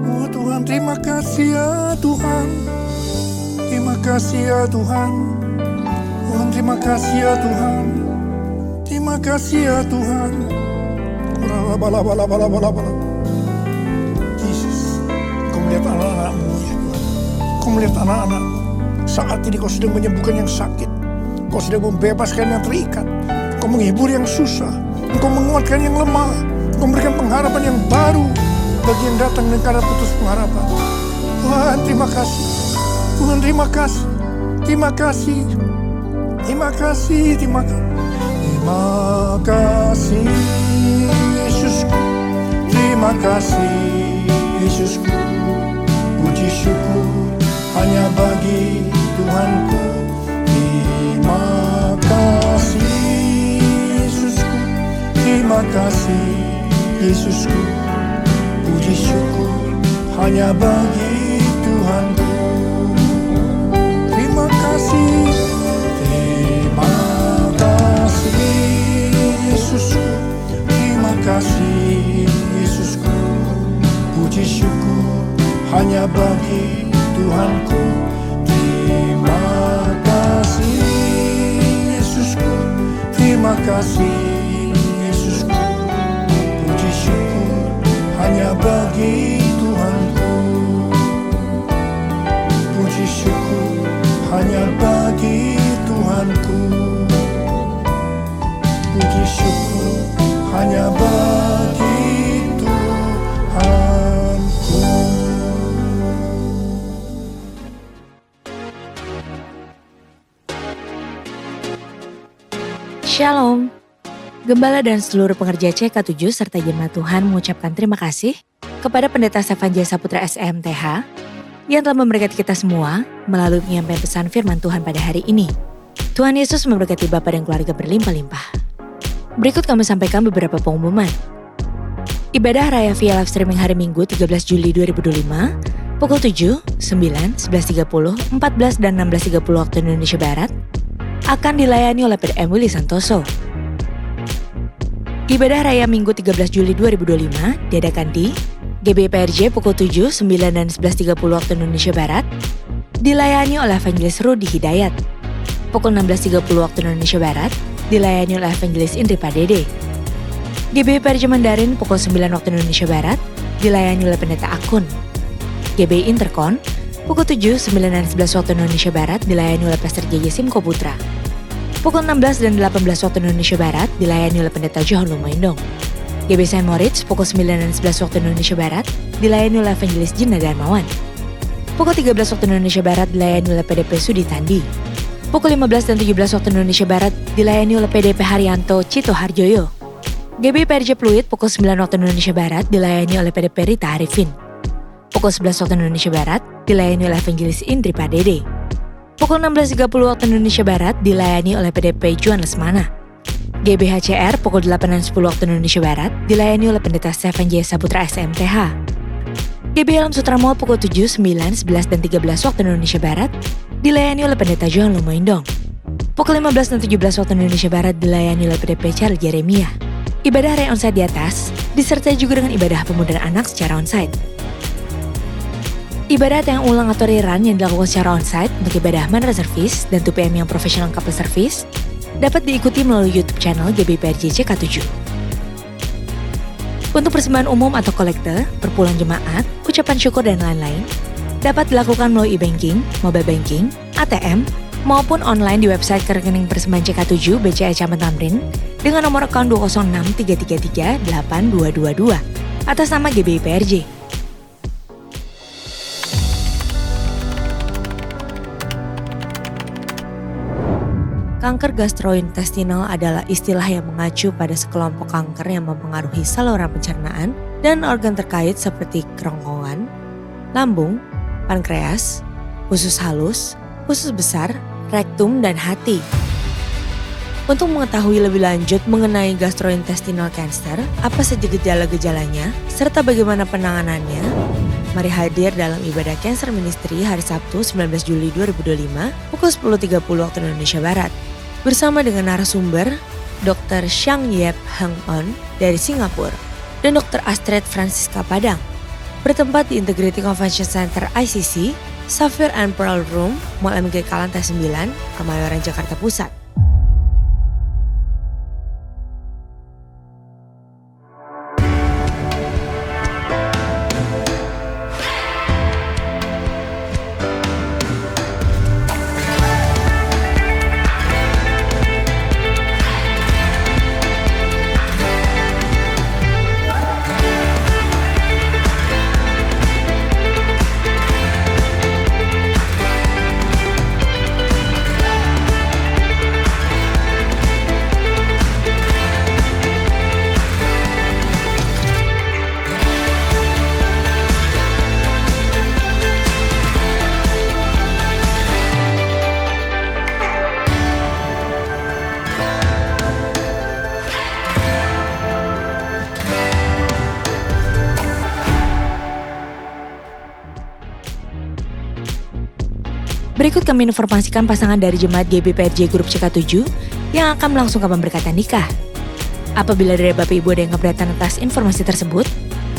Oh Tuhan, terima kasih ya Tuhan. Terima kasih ya Tuhan. Tuhan, terima kasih ya Tuhan. Terima kasih ya Tuhan. Yesus, Kau melihat anak-anakmu ya Tuhan. Kau melihat anak-anakmu. Saat ini Kau sedang menyembuhkan yang sakit. Kau sedang membebaskan yang terikat. Kau menghibur yang susah. Kau menguatkan yang lemah. Kau memberikan pengharapan yang baru bagi yang datang dengan karena putus pengharapan. Tuhan, terima kasih. Tuhan, terima kasih. Terima kasih. Terima kasih. Terima kasih. Terima kasih Yesusku. Terima kasih Yesusku. Puji syukur hanya bagi Tuhanku. Terima kasih Yesusku. Terima kasih Yesusku. Puji syukur hanya bagi Tuhanku. Terima kasih. Terima kasih Yesusku. Terima kasih Yesusku. Puji syukur hanya bagi Tuhanku. Terima kasih Yesusku. Terima kasih Yesusku. Puji syukur hanya bagi Tuhanku. Puji syukur hanya bagi Tuhanku. Puji syukur hanya bagi Tuhanku. Shalom. Gembala dan seluruh pengerja CK7 serta jemaat Tuhan mengucapkan terima kasih kepada Pendeta Stefan J. Saputra SMTH yang telah memberkati kita semua melalui penyampaian pesan firman Tuhan pada hari ini. Tuhan Yesus memberkati Bapa dan keluarga berlimpah-limpah. Berikut kami sampaikan beberapa pengumuman. Ibadah Raya via live streaming hari Minggu 13 Juli 2025 pukul 7, 9, 11.30, 14 dan 16.30 waktu Indonesia Barat akan dilayani oleh PM Willy Santoso. Ibadah Raya Minggu 13 Juli 2025 diadakan di GBPRJ pukul 7, 9 dan 11.30 waktu Indonesia Barat dilayani oleh Evangelis Rudi Hidayat. Pukul 16.30 waktu Indonesia Barat dilayani oleh Evangelis Indri Padede. GBI PRJ Mandarin pukul 9 waktu Indonesia Barat dilayani oleh Pendeta Akun. GBI Interkon pukul 7, 9 dan 11 waktu Indonesia Barat dilayani oleh Pastor JJ Simko Putra. Pukul 16 dan 18 waktu Indonesia Barat dilayani oleh Pendeta John Lumoindong. GBI Saint Moritz pukul 9 dan 11 waktu Indonesia Barat dilayani oleh Evangelis Jina Darmawan. Pukul 13 waktu Indonesia Barat dilayani oleh PDP Sudi Tandi. Pukul 15 dan 17 waktu Indonesia Barat dilayani oleh PDP Haryanto Cito Harjoyo. GBI PRJ Pluit pukul 9 waktu Indonesia Barat dilayani oleh PDP Rita Arifin. Pukul 11 waktu Indonesia Barat dilayani oleh Evangelis Indri Padede. Pukul 16.30 waktu Indonesia Barat dilayani oleh PDP Juan Lesmana. GBI HCR pukul 8 dan 10 waktu Indonesia Barat dilayani oleh Pendeta Stefan J. Saputra SMTH. GBI Alam Sutra Mall pukul 7, 9, 11, dan 13 waktu Indonesia Barat dilayani oleh Pendeta John Lumoindong. Pukul 15 dan 17 waktu Indonesia Barat dilayani oleh PDP Charles Jeremia. Ibadah Re Onsite di atas disertai juga dengan ibadah pemudaan anak secara onsite. Ibadah yang ulang atau rerun yang dilakukan secara onsite untuk ibadah mantra service dan 2PM yang profesional couple service dapat diikuti melalui YouTube channel GBI PRJ CK7. Untuk persembahan umum atau kolekte, perpuluhan jemaat, ucapan syukur dan lain-lain dapat dilakukan melalui e-banking, mobile banking, ATM, maupun online di website rekening persembahan CK7 BCA Camat Tamrin dengan nomor akun 20633382222 atas nama GBI PRJ. Kanker gastrointestinal adalah istilah yang mengacu pada sekelompok kanker yang mempengaruhi saluran pencernaan dan organ terkait seperti kerongkongan, lambung, pankreas, usus halus, usus besar, rektum, dan hati. Untuk mengetahui lebih lanjut mengenai gastrointestinal cancer, apa saja gejala-gejalanya, serta bagaimana penanganannya, mari hadir dalam ibadah Cancer Ministry hari Sabtu 19 Juli 2025 pukul 10.30 waktu Indonesia Barat. Bersama dengan narasumber Dr. Xiang Yep Heng On dari Singapura dan Dr. Astrid Francisca Padang. Bertempat di Integrity Convention Center ICC, Sapphire and Pearl Room, Mall MGK Lantai 9, Kemayoran, Jakarta Pusat. Berikut kami informasikan pasangan dari Jemaat GBI PRJ Grup CK7 yang akan melangsungkan pemberkatan nikah. Apabila dari Bapak Ibu ada yang keberatan atas informasi tersebut,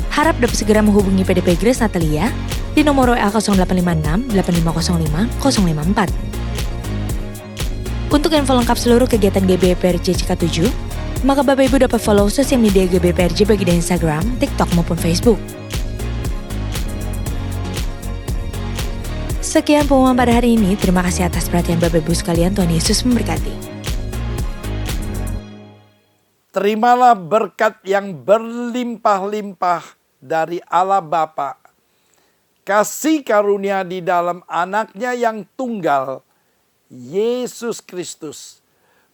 harap dapat segera menghubungi PDP Grace Natalia di nomor WA 0856 8505 054. Untuk info lengkap seluruh kegiatan GBI PRJ CK7, maka Bapak Ibu dapat follow sosial media GBI PRJ baik di Instagram, TikTok maupun Facebook. Sekian pengumuman pada hari ini. Terima kasih atas perhatian Bapak Ibu sekalian. Tuhan Yesus memberkati. Terimalah berkat yang berlimpah-limpah dari Allah Bapa. Kasih karunia di dalam anaknya yang tunggal, Yesus Kristus.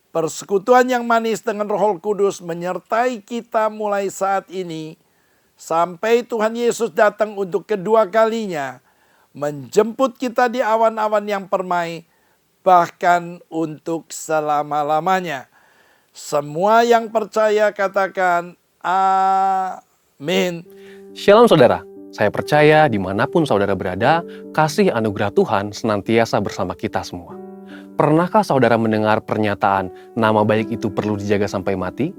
Persekutuan yang manis dengan Roh Kudus menyertai kita mulai saat ini. Sampai Tuhan Yesus datang untuk kedua kalinya. Menjemput kita di awan-awan yang permai, bahkan untuk selama-lamanya. Semua yang percaya katakan amin. Shalom saudara, saya percaya dimanapun saudara berada, kasih anugerah Tuhan senantiasa bersama kita semua. Pernahkah saudara mendengar pernyataan nama baik itu perlu dijaga sampai mati?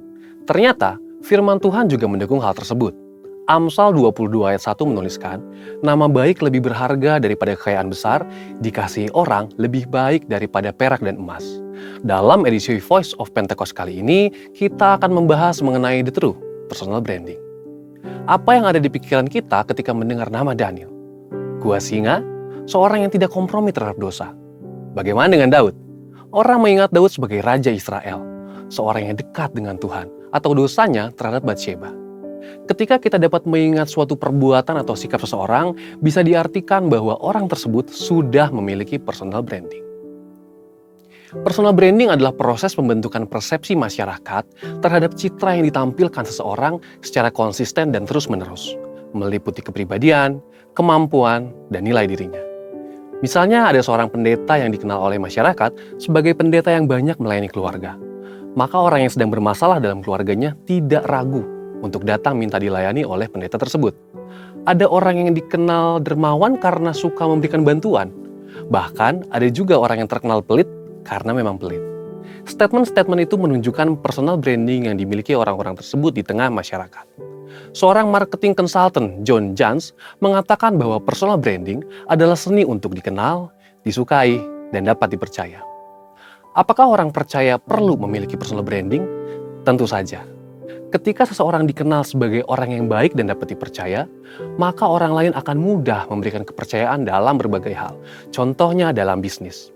Ternyata firman Tuhan juga mendukung hal tersebut. Amsal 22 ayat 1 menuliskan, nama baik lebih berharga daripada kekayaan besar, dikasihi orang lebih baik daripada perak dan emas. Dalam edisi Voice of Pentecost kali ini, kita akan membahas mengenai The Truth, personal branding. Apa yang ada di pikiran kita ketika mendengar nama Daniel? Gua singa, seorang yang tidak kompromi terhadap dosa. Bagaimana dengan Daud? Orang mengingat Daud sebagai Raja Israel, seorang yang dekat dengan Tuhan, atau dosanya terhadap Batsheba. Ketika kita dapat mengingat suatu perbuatan atau sikap seseorang, bisa diartikan bahwa orang tersebut sudah memiliki personal branding. Personal branding adalah proses pembentukan persepsi masyarakat terhadap citra yang ditampilkan seseorang secara konsisten dan terus-menerus, meliputi kepribadian, kemampuan, dan nilai dirinya. Misalnya ada seorang pendeta yang dikenal oleh masyarakat sebagai pendeta yang banyak melayani keluarga. Maka orang yang sedang bermasalah dalam keluarganya tidak ragu untuk datang minta dilayani oleh pendeta tersebut. Ada orang yang dikenal dermawan karena suka memberikan bantuan. Bahkan ada juga orang yang terkenal pelit karena memang pelit. Statement-statement itu menunjukkan personal branding yang dimiliki orang-orang tersebut di tengah masyarakat. Seorang marketing consultant, John Jantsch, mengatakan bahwa personal branding adalah seni untuk dikenal, disukai, dan dapat dipercaya. Apakah orang percaya perlu memiliki personal branding? Tentu saja. Ketika seseorang dikenal sebagai orang yang baik dan dapat dipercaya, maka orang lain akan mudah memberikan kepercayaan dalam berbagai hal. Contohnya dalam bisnis.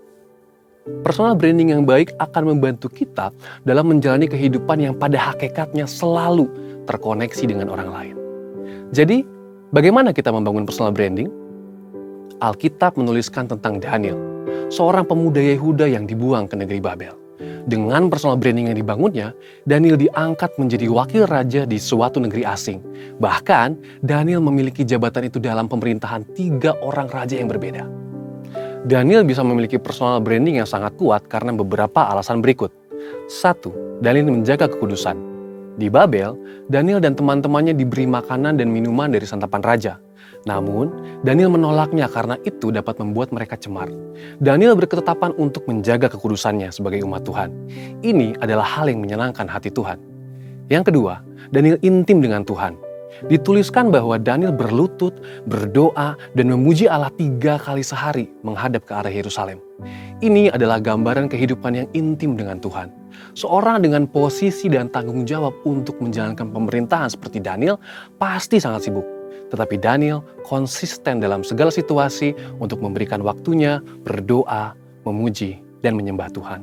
Personal branding yang baik akan membantu kita dalam menjalani kehidupan yang pada hakikatnya selalu terkoneksi dengan orang lain. Jadi, bagaimana kita membangun personal branding? Alkitab menuliskan tentang Daniel, seorang pemuda Yehuda yang dibuang ke negeri Babel. Dengan personal branding yang dibangunnya, Daniel diangkat menjadi wakil raja di suatu negeri asing. Bahkan, Daniel memiliki jabatan itu dalam pemerintahan 3 orang raja yang berbeda. Daniel bisa memiliki personal branding yang sangat kuat karena beberapa alasan berikut. 1. Daniel menjaga kekudusan. Di Babel, Daniel dan teman-temannya diberi makanan dan minuman dari santapan raja. Namun, Daniel menolaknya karena itu dapat membuat mereka cemar. Daniel berketetapan untuk menjaga kekudusannya sebagai umat Tuhan. Ini adalah hal yang menyenangkan hati Tuhan. Yang kedua, Daniel intim dengan Tuhan. Dituliskan bahwa Daniel berlutut, berdoa, dan memuji Allah 3 kali sehari menghadap ke arah Yerusalem. Ini adalah gambaran kehidupan yang intim dengan Tuhan. Seorang dengan posisi dan tanggung jawab untuk menjalankan pemerintahan seperti Daniel pasti sangat sibuk. Tetapi Daniel konsisten dalam segala situasi untuk memberikan waktunya, berdoa, memuji, dan menyembah Tuhan.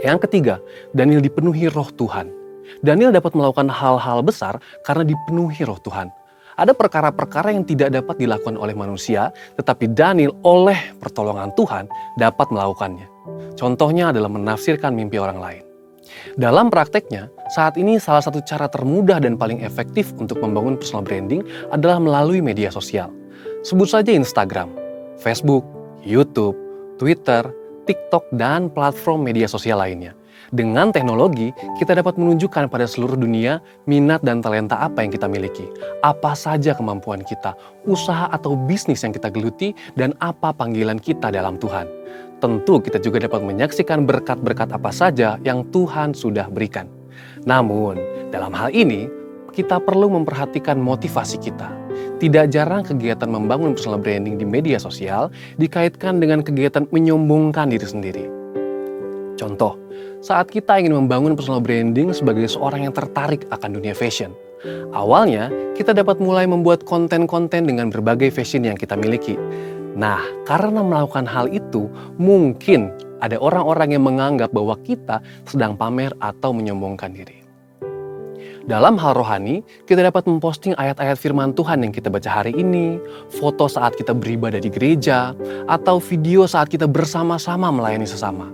Yang ketiga, Daniel dipenuhi roh Tuhan. Daniel dapat melakukan hal-hal besar karena dipenuhi roh Tuhan. Ada perkara-perkara yang tidak dapat dilakukan oleh manusia, tetapi Daniel oleh pertolongan Tuhan dapat melakukannya. Contohnya adalah menafsirkan mimpi orang lain. Dalam prakteknya, saat ini salah satu cara termudah dan paling efektif untuk membangun personal branding adalah melalui media sosial. Sebut saja Instagram, Facebook, YouTube, Twitter, TikTok, dan platform media sosial lainnya. Dengan teknologi, kita dapat menunjukkan pada seluruh dunia minat dan talenta apa yang kita miliki, apa saja kemampuan kita, usaha atau bisnis yang kita geluti, dan apa panggilan kita dalam Tuhan. Tentu kita juga dapat menyaksikan berkat-berkat apa saja yang Tuhan sudah berikan. Namun, dalam hal ini, kita perlu memperhatikan motivasi kita. Tidak jarang kegiatan membangun personal branding di media sosial dikaitkan dengan kegiatan menyombongkan diri sendiri. Contoh, saat kita ingin membangun personal branding sebagai seorang yang tertarik akan dunia fashion. Awalnya, kita dapat mulai membuat konten-konten dengan berbagai fashion yang kita miliki. Nah, karena melakukan hal itu, mungkin ada orang-orang yang menganggap bahwa kita sedang pamer atau menyombongkan diri. Dalam hal rohani, kita dapat memposting ayat-ayat firman Tuhan yang kita baca hari ini, foto saat kita beribadah di gereja, atau video saat kita bersama-sama melayani sesama.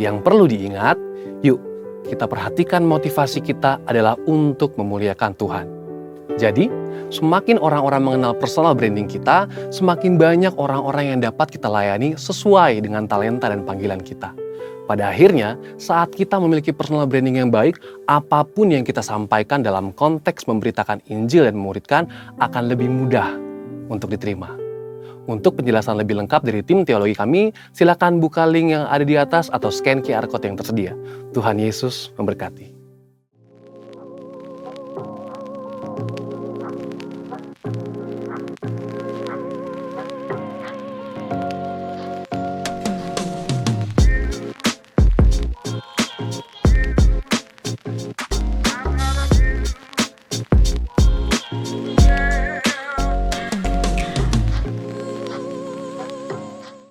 Yang perlu diingat, yuk kita perhatikan motivasi kita adalah untuk memuliakan Tuhan. Jadi, semakin orang-orang mengenal personal branding kita, semakin banyak orang-orang yang dapat kita layani sesuai dengan talenta dan panggilan kita. Pada akhirnya, saat kita memiliki personal branding yang baik, apapun yang kita sampaikan dalam konteks memberitakan Injil dan memuridkan akan lebih mudah untuk diterima. Untuk penjelasan lebih lengkap dari tim teologi kami, silakan buka link yang ada di atas atau scan QR Code yang tersedia. Tuhan Yesus memberkati.